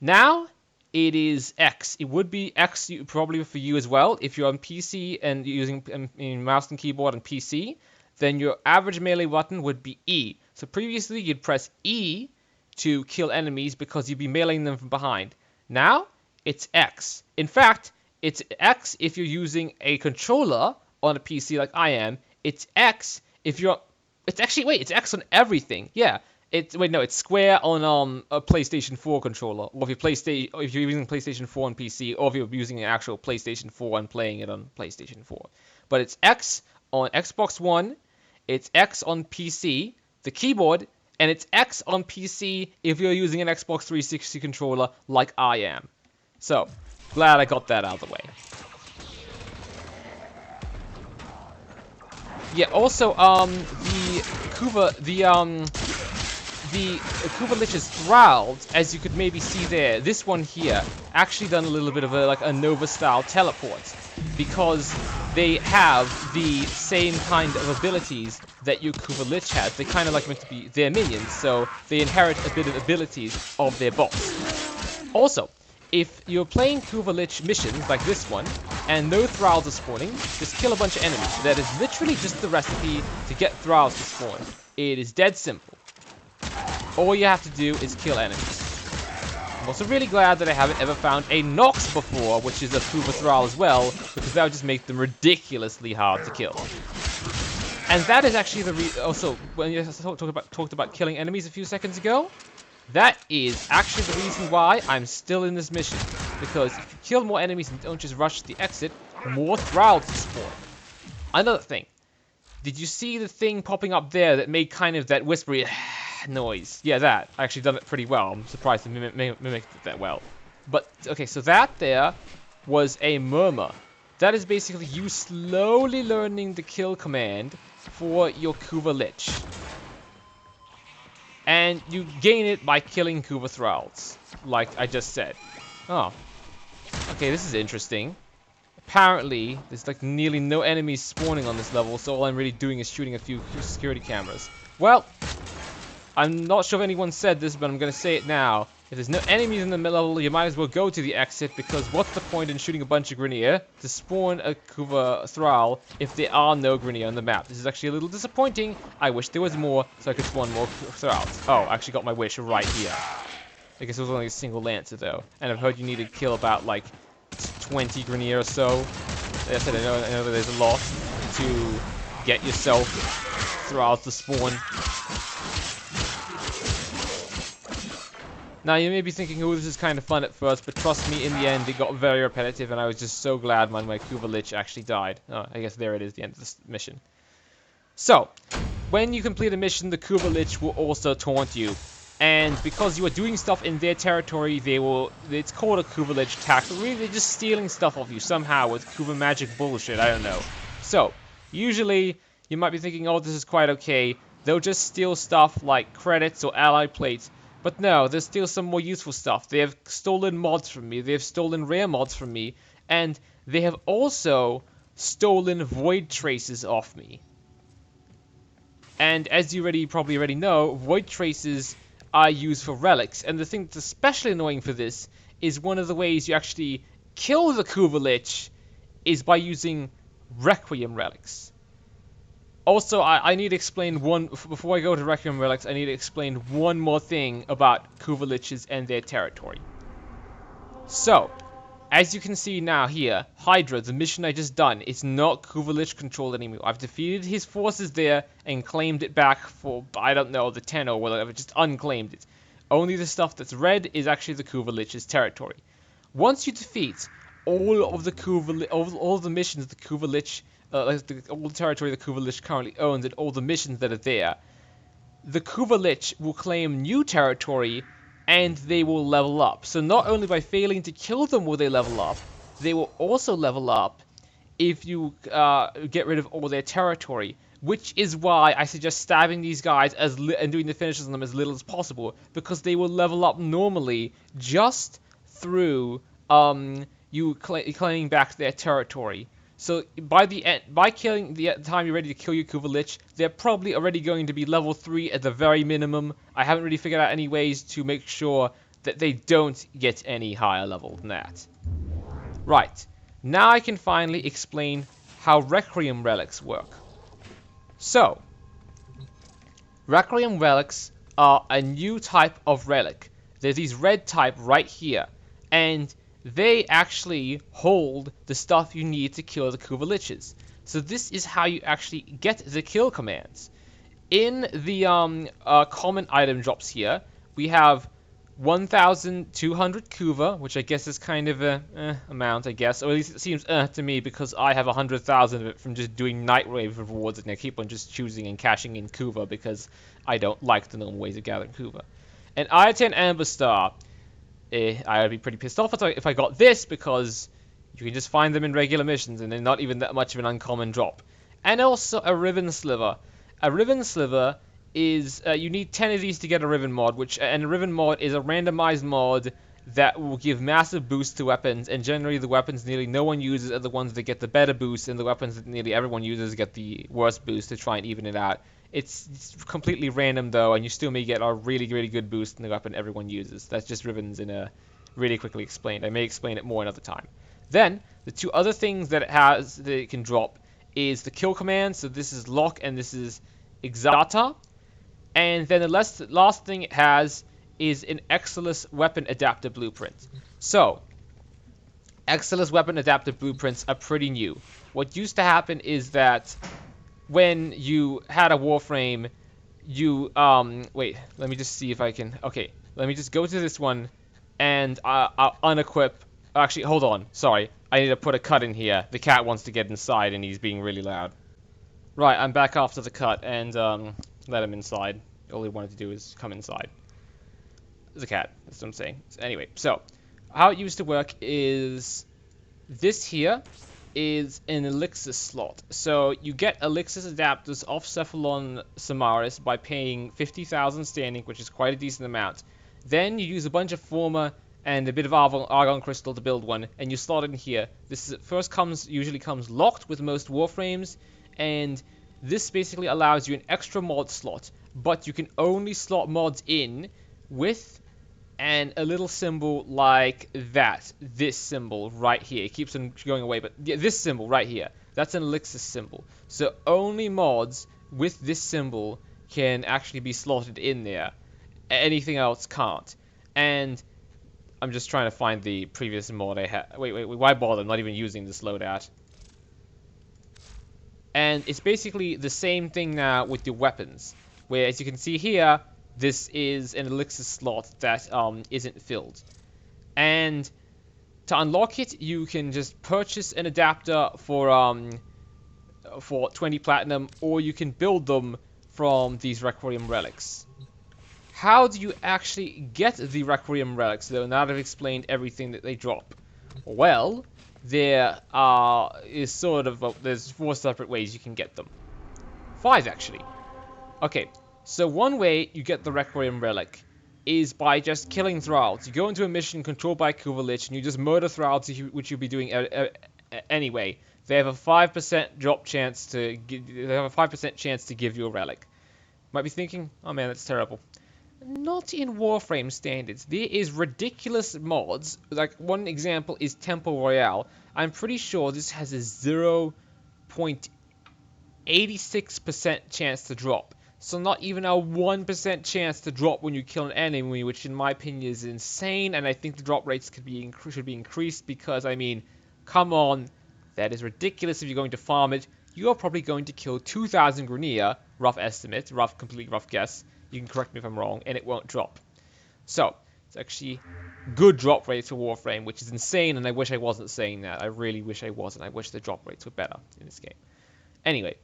Now, it is X. It would be X probably for you as well. If you're on PC and you're using mouse and keyboard on PC, then your average melee button would be E. So previously, you'd press E to kill enemies because you'd be meleeing them from behind. Now, it's X. In fact, it's X if you're using a controller on a PC like I am. It's X if you're... It's actually... Wait, it's X on everything. Yeah. It's square on a PlayStation 4 controller, or if you're using PlayStation 4 on PC, or if you're using an actual PlayStation 4 and playing it on PlayStation 4. But it's X on Xbox One, it's X on PC, the keyboard, and it's X on PC if you're using an Xbox 360 controller like I am. So, glad I got that out of the way. Yeah, also, the Kuva Lich's Thrall, as you could maybe see there, this one here, actually done a little bit of a Nova-style teleport, because they have the same kind of abilities that your Kuva Lich has. They kind of like meant to be their minions, so they inherit a bit of abilities of their boss. Also, if you're playing Kuva Lich missions like this one, and no Thralls are spawning, just kill a bunch of enemies. That is literally just the recipe to get Thralls to spawn. It is dead simple. All you have to do is kill enemies. I'm also really glad that I haven't ever found a Nox before, which is a Kuva Thrall as well, because that would just make them ridiculously hard to kill. And that is actually the also, when you talked about killing enemies a few seconds ago, that is actually the reason why I'm still in this mission. Because if you kill more enemies and don't just rush to the exit, more Thralls spawn. Another thing. Did you see the thing popping up there that made kind of that whispery noise? Yeah, that. I actually done it pretty well. I'm surprised it mimicked it that well. But, okay, so that there was a murmur. That is basically you slowly learning the kill command for your Kuva Lich. And you gain it by killing Kuva Thralls, like I just said. Oh. Okay, this is interesting. Apparently, there's like nearly no enemies spawning on this level, so all I'm really doing is shooting a few security cameras. Well, I'm not sure if anyone said this, but I'm going to say it now. If there's no enemies in the level, you might as well go to the exit, because what's the point in shooting a bunch of Grineer to spawn a Kuva Thrall if there are no Grineer on the map? This is actually a little disappointing. I wish there was more, so I could spawn more Thralls. Oh, I actually got my wish right here. I guess it was only a single Lancer, though. And I've heard you need to kill about, like, 20 Grineer or so. Like I said, I know that there's a lot to get yourself Thralls to spawn. Now, you may be thinking, oh, this is kind of fun at first, but trust me, in the end, it got very repetitive, and I was just so glad when my Kuva Lich actually died. Oh, I guess there it is, the end of this mission. So, when you complete a mission, the Kuva Lich will also taunt you. And because you are doing stuff in their territory, it's called a Kuva Lich attack, but really they're just stealing stuff off you somehow with Kuva magic bullshit, I don't know. So, usually, you might be thinking, oh, this is quite okay. They'll just steal stuff like credits or ally plates. But no, there's still some more useful stuff. They have stolen mods from me, they have stolen rare mods from me, and they have also stolen void traces off me. And as you probably already know, void traces are used for relics, and the thing that's especially annoying for this is one of the ways you actually kill the Kuva Lich is by using Requiem relics. Also, I need to explain before I go to Requiem Relics, I need to explain one more thing about Kuva Liches and their territory. So, as you can see now here, Hydra, the mission I just done, it's not Kuva Lich controlled anymore. I've defeated his forces there and claimed it back for, I don't know, the 10 or whatever, just unclaimed it. Only the stuff that's red is actually the Kuva Lich's territory. Once you defeat all of the missions the Kuva Lich all the territory the Kuva Lich currently owns and all the missions that are there, the Kuva Lich will claim new territory and they will level up. So not only by failing to kill them will they level up, they will also level up if you get rid of all their territory, which is why I suggest stabbing these guys and doing the finishes on them as little as possible, because they will level up normally just through you claiming back their territory. So by the time you're ready to kill your Kuva Lich, they're probably already going to be level 3 at the very minimum. I haven't really figured out any ways to make sure that they don't get any higher level than that. Right, now I can finally explain how Requiem Relics work. So, Requiem Relics are a new type of relic. There's these red type right here, and they actually hold the stuff you need to kill the Kuva Liches. So this is how you actually get the kill commands. In the common item drops here, we have 1,200 Kuva, which I guess is kind of a amount, I guess. Or at least it seems to me, because I have 100,000 of it from just doing Nightwave rewards, and I keep on just choosing and cashing in Kuva because I don't like the normal ways of gathering Kuva. An I-10 Amber Star. I would be pretty pissed off if I got this, because you can just find them in regular missions and they're not even that much of an uncommon drop. And also a Riven Sliver. A Riven Sliver is, you need 10 of these to get a Riven mod, and a Riven mod is a randomized mod that will give massive boosts to weapons, and generally the weapons nearly no one uses are the ones that get the better boost, and the weapons that nearly everyone uses get the worst boost to try and even it out. It's completely random though, and you still may get a really, really good boost in the weapon everyone uses. That's just Rivens in a really quickly explained. I may explain it more another time. Then, the two other things that it can drop is the kill command. So this is Lock and this is Exata. And then the last thing it has is an Exilus weapon adapter blueprint. So, Exilus weapon adapter blueprints are pretty new. What used to happen is that when you had a warframe, you wait, let me just see if I can. Okay, let me just go to this one and I'll unequip. Actually, hold on. Sorry, I need to put a cut in here. The cat wants to get inside and he's being really loud. Right, I'm back after the cut and let him inside. All he wanted to do is come inside. The cat. That's what I'm saying. Anyway, so how it used to work is this here is an elixir slot. So you get elixir adapters off Cephalon Samaris by paying 50,000 standing, which is quite a decent amount. Then you use a bunch of Forma and a bit of Argon Crystal to build one, and you slot it in here. This usually comes locked with most Warframes, and this basically allows you an extra mod slot, but you can only slot mods in with and a little symbol like that. This symbol right here. It keeps on going away, but yeah, this symbol right here. That's an elixir symbol. So only mods with this symbol can actually be slotted in there. Anything else can't. And I'm just trying to find the previous mod I had. Wait, why bother? I'm not even using this loadout. And it's basically the same thing now with your weapons, where as you can see here, this is an elixir slot that isn't filled. And to unlock it, you can just purchase an adapter for 20 platinum, or you can build them from these Requiem relics. How do you actually get the Requiem relics, though, now that I've explained everything that they drop? Well, there's 4 separate ways you can get them. 5, actually. Okay, so one way you get the Requiem relic is by just killing Thralls. You go into a mission controlled by Kuva Lich, and you just murder Thralls, which you'll be doing anyway. They have a 5% drop chance to they have a 5% chance to give you a relic. Might be thinking, oh man, that's terrible. Not in Warframe standards. There is ridiculous mods. Like, one example is Temple Royale. I'm pretty sure this has a 0.86% chance to drop. So not even a 1% chance to drop when you kill an enemy, which in my opinion is insane, and I think the drop rates should be increased because, I mean, come on, that is ridiculous if you're going to farm it. You're probably going to kill 2,000 Grenier, rough estimate, completely rough guess. You can correct me if I'm wrong, and it won't drop. So, it's actually good drop rates for Warframe, which is insane, and I wish I wasn't saying that. I really wish I wasn't. I wish the drop rates were better in this game. Anyway,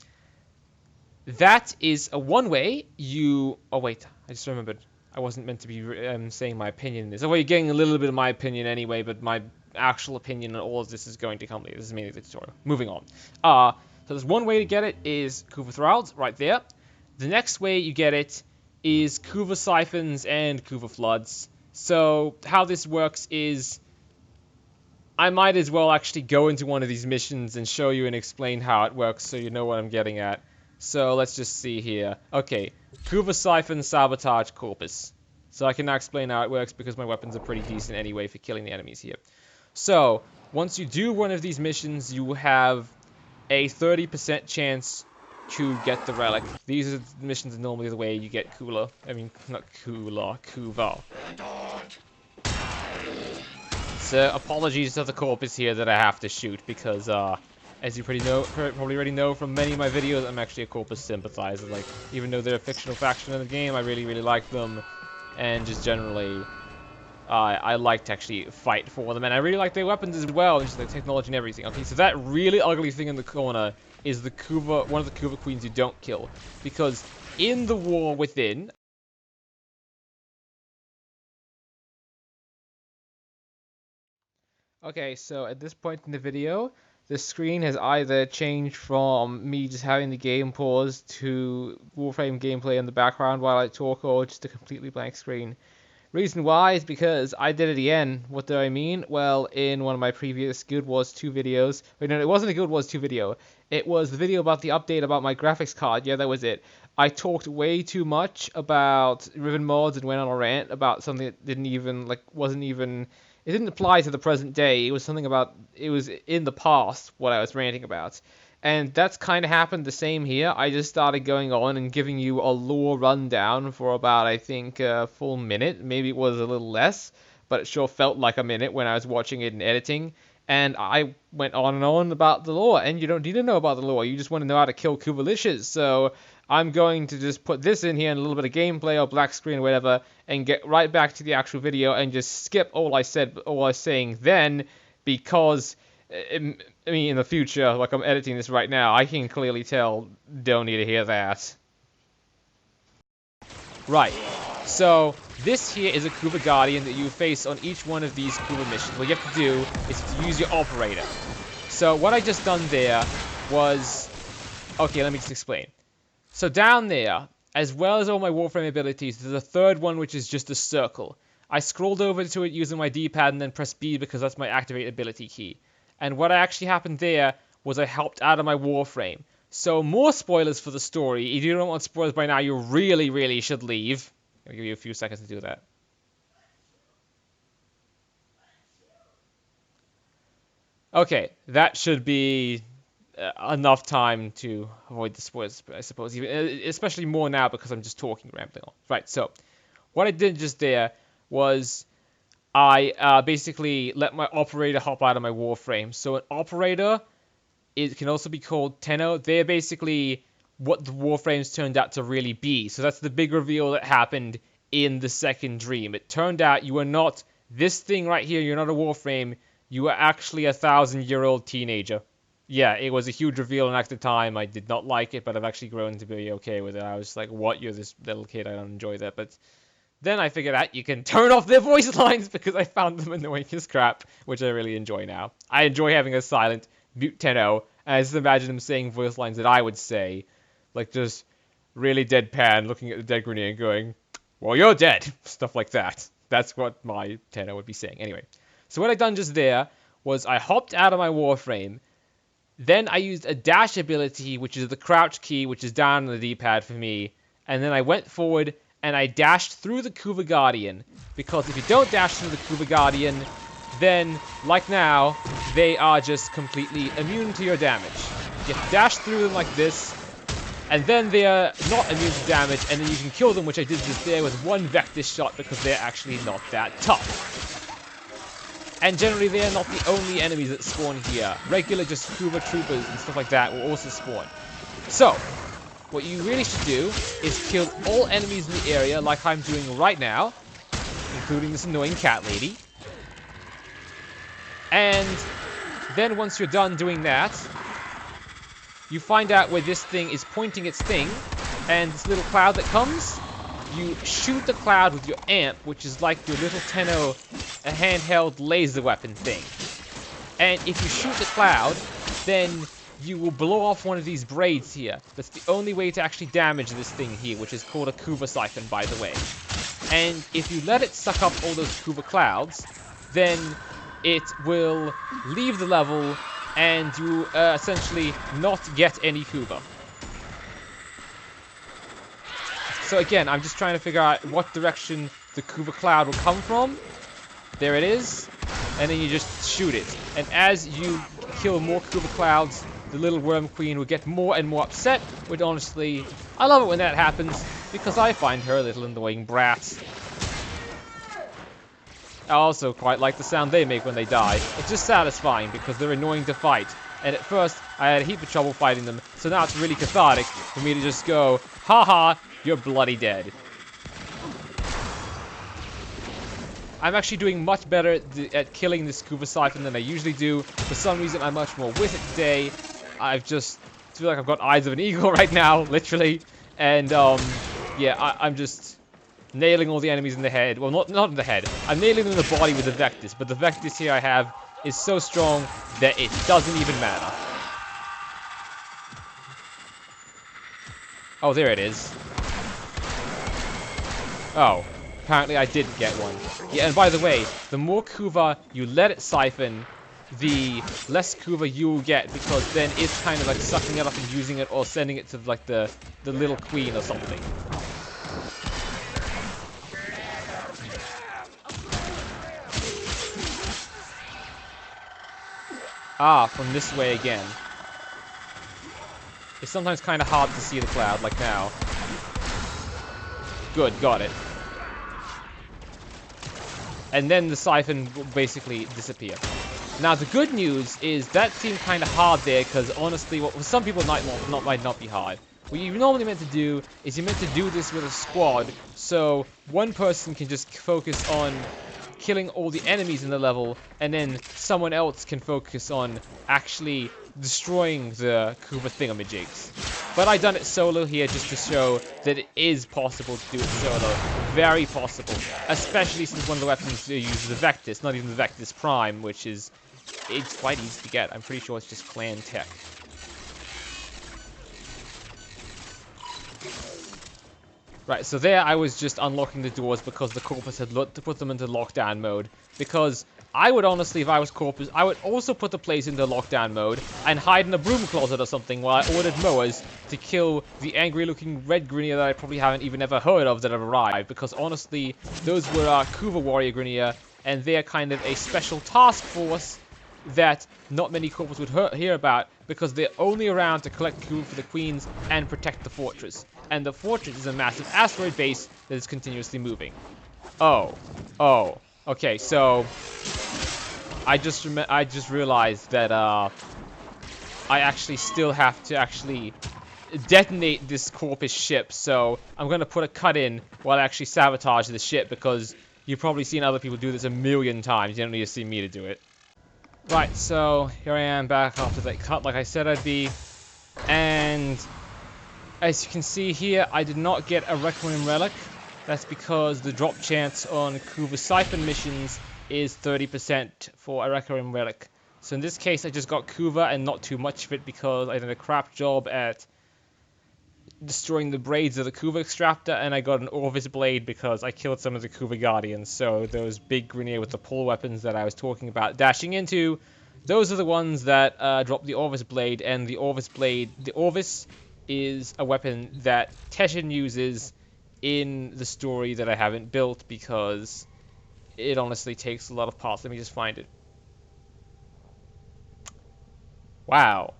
that is a one way you... Oh, wait, I just remembered. I wasn't meant to be saying my opinion in this. Oh, well, you're getting a little bit of my opinion anyway, but my actual opinion on all of this is going to come later. This is mainly the tutorial. Moving on. So there's one way to get it is Kuva Thralls, right there. The next way you get it is Kuva Siphons and Kuva Floods. So how this works is I might as well actually go into one of these missions and show you and explain how it works so you know what I'm getting at. So let's just see here. Okay, Kuva Siphon Sabotage Corpus. So I can now explain how it works because my weapons are pretty decent anyway for killing the enemies here. So once you do one of these missions, you have a 30% chance to get the relic. These are the missions are normally the way you get Kula. I mean, not Kula, Kuva. So apologies to the corpus here that I have to shoot because, as you probably already know from many of my videos, I'm actually a corpus sympathizer. Like, even though they're a fictional faction in the game, I really, really like them, and just generally, I like to actually fight for them, and I really like their weapons as well, and just their technology and everything. Okay, so that really ugly thing in the corner is the Kuva, one of the Kuva queens you don't kill, because in the war within. Okay, so at this point in the video, the screen has either changed from me just having the game paused to Warframe gameplay in the background while I talk, or just a completely blank screen. Reason why is because I did it again. What do I mean? Well, in one of my previous Guild Wars 2 videos... Wait, no, it wasn't a Guild Wars 2 video. It was the video about the update about my graphics card. Yeah, that was it. I talked way too much about Riven mods and went on a rant about something that didn't even, like, wasn't even... It didn't apply to the present day. It was something about... It was in the past, what I was ranting about. And that's kind of happened the same here. I just started going on and giving you a lore rundown for about, I think, a full minute. Maybe it was a little less, but it sure felt like a minute when I was watching it and editing. And I went on and on about the lore, and you don't need to know about the lore. You just want to know how to kill Kuva liches. So I'm going to just put this in here and a little bit of gameplay or black screen or whatever, and get right back to the actual video and just skip all I was saying then, because I mean, in the future, like I'm editing this right now, I can clearly tell, don't need to hear that. Right, so this here is a Kuva Guardian that you face on each one of these Kuva missions. What you have to do is to use your operator. So what I just done there was... Okay, let me just explain. So down there, as well as all my warframe abilities, there's a third one which is just a circle. I scrolled over to it using my D-pad and then pressed B because that's my activate ability key. And what actually happened there was I helped out of my warframe. So more spoilers for the story. If you don't want spoilers by now, you really, really should leave. I'll give you a few seconds to do that. Okay, that should be enough time to avoid the spoilers, I suppose. Even, especially more now because I'm just talking, rambling on. Right, so what I did just there was I basically let my operator hop out of my warframe. So an operator, it can also be called Tenno. They're basically what the warframes turned out to really be. So that's the big reveal that happened in the second dream. It turned out you are not this thing right here. You're not a warframe. You are actually a 1,000-year-old teenager. Yeah, it was a huge reveal, and at the time I did not like it, but I've actually grown to be okay with it. I was like, what? You're this little kid. I don't enjoy that. But then I figured out you can turn off their voice lines because I found them annoying as crap, which I really enjoy now. I enjoy having a silent mute Tenno, and I just imagine him saying voice lines that I would say, like just really deadpan, looking at the dead grenade and going, well, you're dead, stuff like that. That's what my Tenno would be saying. Anyway, so what I done just there was I hopped out of my warframe, then I used a dash ability, which is the crouch key, which is down on the D-pad for me, and then I went forward and I dashed through the Kuva Guardian, because if you don't dash through the Kuva Guardian, then, like now, they are just completely immune to your damage. You have to dash through them like this, and then they are not immune to damage, and then you can kill them, which I did just there with one vector shot, because they're actually not that tough. And generally, they are not the only enemies that spawn here. Regular just Kuva troopers and stuff like that will also spawn. So, what you really should do is kill all enemies in the area, like I'm doing right now, including this annoying cat lady. And then once you're done doing that, you find out where this thing is pointing its thing, and this little cloud that comes, you shoot the cloud with your amp, which is like your little Tenno, a handheld laser weapon thing. And if you shoot the cloud, then you will blow off one of these braids here. That's the only way to actually damage this thing here, which is called a Kuva siphon, by the way. And if you let it suck up all those Kuva clouds, then it will leave the level and you essentially not get any Kuva. So again, I'm just trying to figure out what direction the Kuva cloud will come from. There it is. And then you just shoot it. And as you kill more Kuva clouds, the little worm queen will get more and more upset, which honestly, I love it when that happens, because I find her a little annoying brat. I also quite like the sound they make when they die. It's just satisfying, because they're annoying to fight. And at first, I had a heap of trouble fighting them, so now it's really cathartic for me to just go, haha, you're bloody dead. I'm actually doing much better at killing this Kuva siphon than I usually do. For some reason, I'm much more with it today. I've just feel like I've got eyes of an eagle right now, literally. And, yeah, I'm just nailing all the enemies in the head. Well, not in the head. I'm nailing them in the body with the Vectis. But the Vectis here I have is so strong that it doesn't even matter. Oh, there it is. Oh. Apparently I didn't get one. Yeah, and by the way, the more Kuva you let it siphon, the less Kuva you will get, because then it's kind of like sucking it up and using it, or sending it to like the little queen or something. Ah, from this way again. It's sometimes kind of hard to see the cloud, like now. Good, got it. And then the siphon will basically disappear. Now, the good news is that seemed kind of hard there, because honestly, what some people might not be hard. What you're normally meant to do is you're meant to do this with a squad, so one person can just focus on killing all the enemies in the level, and then someone else can focus on actually destroying the Kuva thingamajigs. But I done it solo here just to show that it is possible to do it solo. Very possible. Especially since one of the weapons uses the Vectis, not even the Vectis Prime, which is... it's quite easy to get. I'm pretty sure it's just clan tech. Right, so there I was just unlocking the doors because the Corpus had put them into lockdown mode. Because I would honestly, if I was Corpus, I would also put the place into lockdown mode and hide in a broom closet or something while I ordered mowers to kill the angry-looking red Grineer that I probably haven't even ever heard of that have arrived. Because honestly, those were our Kuva warrior Grineer, and they're kind of a special task force that not many Corpus would hear about because they're only around to collect Kuva for the queens and protect the fortress. And the fortress is a massive asteroid base that is continuously moving. Oh. Okay, so I just realized that I actually still have to actually detonate this Corpus ship. So I'm gonna put a cut in while I actually sabotage the ship because you've probably seen other people do this a million times. You don't need to see me to do it. Right, so here I am back after that cut, like I said I'd be, and as you can see here, I did not get a Requiem Relic. That's because the drop chance on Kuva Siphon missions is 30% for a Requiem Relic. So in this case, I just got Kuva and not too much of it because I did a crap job at destroying the braids of the Kuva Extractor, and I got an Orvis Blade because I killed some of the Kuva Guardians. So those big Grineer with the pull weapons that I was talking about dashing into, those are the ones that drop the Orvis Blade, and the Orvis Blade, the Orvis is a weapon that Teshin uses in the story that I haven't built because it honestly takes a lot of parts. Let me just find it. Wow.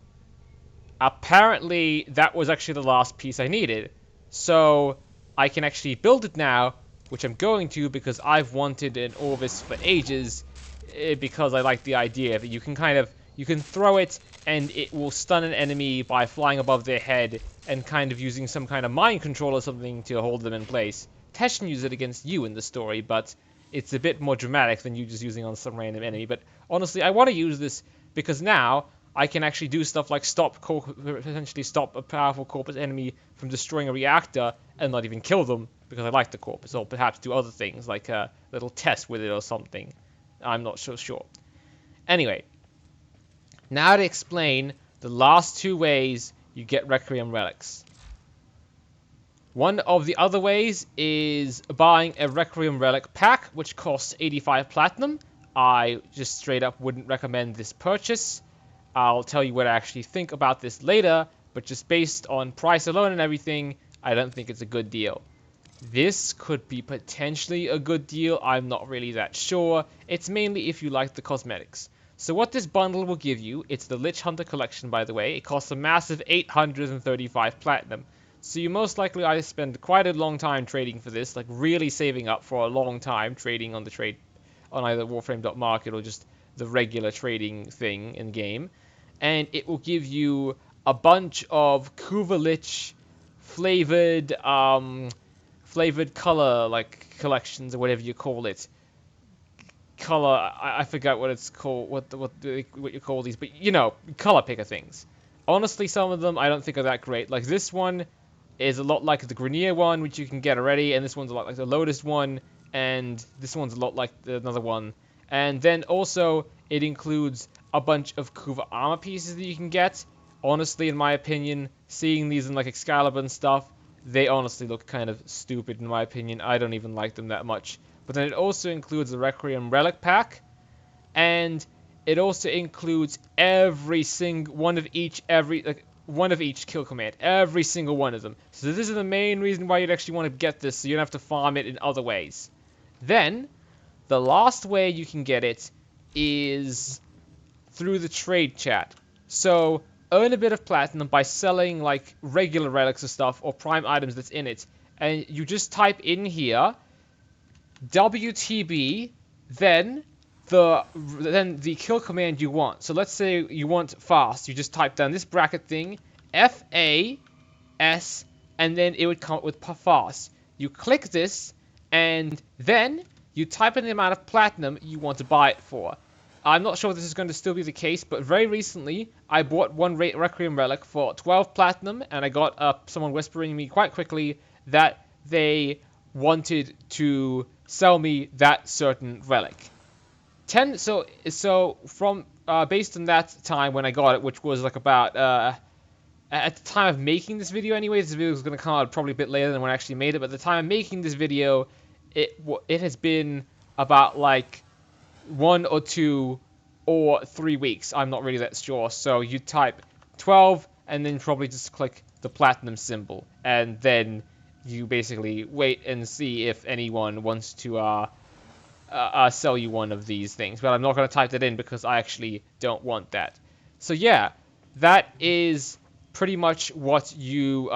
Apparently, that was actually the last piece I needed. So, I can actually build it now, which I'm going to because I've wanted an Orvis for ages, because I like the idea that you can throw it and it will stun an enemy by flying above their head and kind of using some kind of mind control or something to hold them in place. Teshin uses it against you in the story, but it's a bit more dramatic than you just using on some random enemy. But honestly, I want to use this because now I can actually do stuff like potentially stop a powerful Corpus enemy from destroying a reactor and not even kill them because I like the Corpus, or perhaps do other things like a little test with it or something. I'm not so sure. Anyway, now to explain the last two ways you get Requiem Relics. One of the other ways is buying a Requiem Relic pack, which costs 85 platinum. I just straight up wouldn't recommend this purchase. I'll tell you what I actually think about this later, but just based on price alone and everything, I don't think it's a good deal. This could be potentially a good deal, I'm not really that sure. It's mainly if you like the cosmetics. So what this bundle will give you, it's the Lich Hunter collection by the way, it costs a massive 835 platinum. So you most likely either spend quite a long time trading for this, like really saving up for a long time trading on the trade, on either warframe.market or just the regular trading thing in game. And it will give you a bunch of Kuva Lich flavored color like collections or whatever you call it. Color, I forgot what it's called, what you call these, but you know, color picker things. Honestly, some of them I don't think are that great. Like this one is a lot like the Grineer one, which you can get already, and this one's a lot like the Lotus one, and this one's a lot like another one. And then also it includes a bunch of Kuva armor pieces that you can get. Honestly, in my opinion, seeing these in like Excalibur and stuff, they honestly look kind of stupid in my opinion. I don't even like them that much. But then it also includes the Requiem Relic pack, and it also includes every single one of each kill command, every single one of them. So this is the main reason why you'd actually want to get this, so you don't have to farm it in other ways. Then the last way you can get it is through the trade chat. So earn a bit of platinum by selling like regular relics or stuff or prime items that's in it. And you just type in here WTB, then the kill command you want. So let's say you want fast. You just type down this bracket thing, FAS, and then it would come up with fast. You click this, and then you type in the amount of platinum you want to buy it for. I'm not sure if this is going to still be the case, but very recently I bought one Requiem relic for 12 platinum, and I got someone whispering me quite quickly that they wanted to sell me that certain relic. So from based on that time when I got it, which was like about at the time of making this video anyway, this video is going to come out probably a bit later than when I actually made it, but at the time of making this video, it has been about like 1 or 2 or 3 weeks. I'm not really that sure. So you type 12 and then probably just click the platinum symbol, and then you basically wait and see if anyone wants to sell you one of these things. But I'm not going to type that in because I actually don't want that. So yeah, that is pretty much what you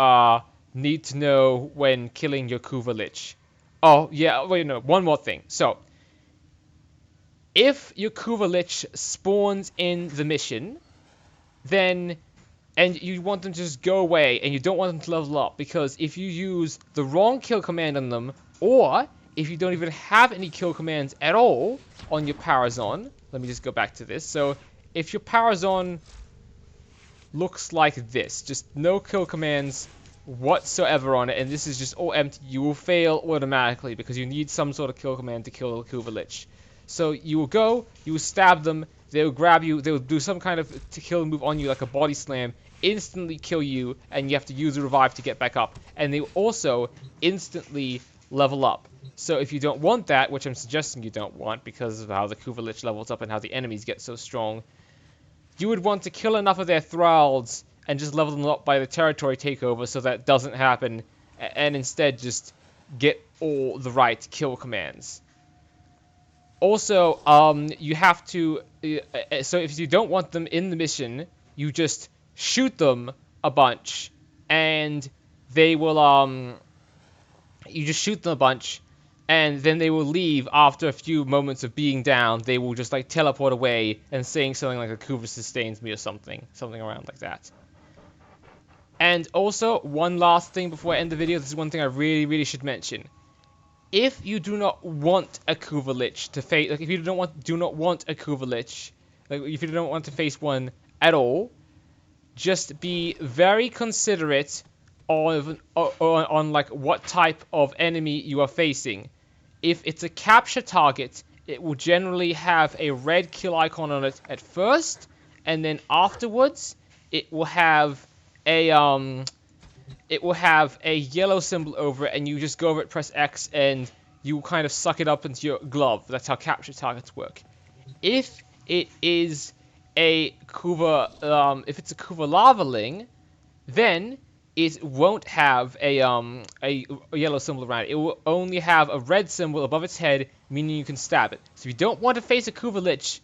need to know when killing your Kuva Lich. Oh yeah, wait, no, one more thing. So if your Kuva Lich spawns in the mission, then and you want them to just go away, and you don't want them to level up, because if you use the wrong kill command on them, or if you don't even have any kill commands at all on your Parazon, let me just go back to this. So if your Parazon looks like this, just no kill commands whatsoever on it, and this is just all empty, you will fail automatically because you need some sort of kill command to kill the Kuva Lich. So you will go, you will stab them, they will grab you, they will do some kind of to kill move on you like a body slam, instantly kill you, and you have to use a revive to get back up. And they will also instantly level up. So if you don't want that, which I'm suggesting you don't want because of how the Kuva Lich levels up and how the enemies get so strong, you would want to kill enough of their thralls and just level them up by the territory takeover so that doesn't happen, and instead just get all the right kill commands. Also, you have to, so if you don't want them in the mission, you just shoot them a bunch, and they will, you just shoot them a bunch, and then they will leave after a few moments of being down. They will just, like, teleport away and saying something like, "A Kuva sustains me," or something around like that. And also, one last thing before I end the video, this is one thing I really, really should mention. If you do not want a Kuva Lich to face, like if you do not want a Kuva Lich, like if you don't want to face one at all, just be very considerate on like what type of enemy you are facing. If it's a capture target, it will generally have a red kill icon on it at first, and then afterwards it will have a yellow symbol over it, and you just go over it, press X, and you kind of suck it up into your glove. That's how capture targets work. If it is a Kuva, if it's a Kuva Lavaling, then it won't have a yellow symbol around it. It will only have a red symbol above its head, meaning you can stab it. So if you don't want to face a Kuva Lich,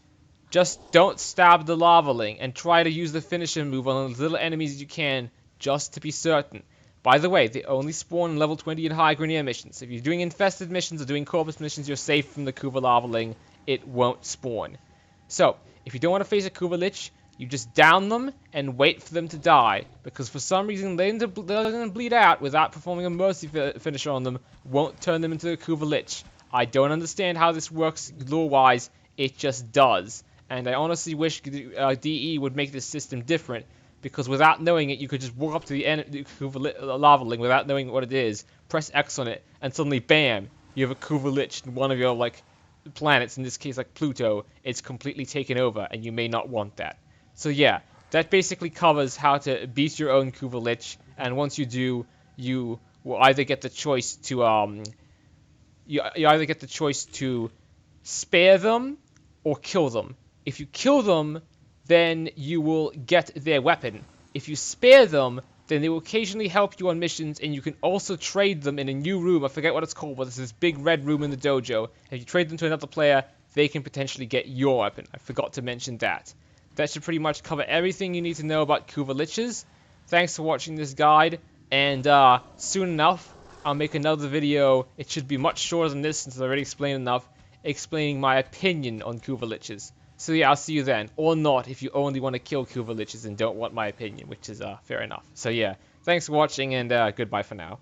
just don't stab the Lavaling, and try to use the finisher move on as little enemies you can, just to be certain. By the way, they only spawn in level 20 and high Grineer missions. If you're doing infested missions or doing corpus missions, you're safe from the Kuva Lavaling. It won't spawn. So, if you don't want to face a Kuva Lich, you just down them and wait for them to die. Because for some reason, they're going to bleed out without performing a mercy finisher on them. Won't turn them into a Kuva Lich. I don't understand how this works lore-wise. It just does. And I honestly wish DE would make this system different, because without knowing it, you could just walk up to the Lavaling without knowing what it is, press X on it, and suddenly, bam, you have a Kuva Lich in one of your, like, planets, in this case, like Pluto. It's completely taken over, and you may not want that. So yeah, that basically covers how to beat your own Kuva Lich, and once you do, you will either get the choice to, you either get the choice to spare them or kill them. If you kill them, then you will get their weapon. If you spare them, then they will occasionally help you on missions, and you can also trade them in a new room. I forget what it's called, but there's this big red room in the dojo. If you trade them to another player, they can potentially get your weapon. I forgot to mention that. that should pretty much cover everything you need to know about Kuva liches. Thanks for watching this guide, and soon enough, I'll make another video. It should be much shorter than this since I already explained enough, explaining my opinion on Kuva liches. So yeah, I'll see you then. Or not, if you only want to kill Kuva liches and don't want my opinion, which is fair enough. So yeah, thanks for watching, and goodbye for now.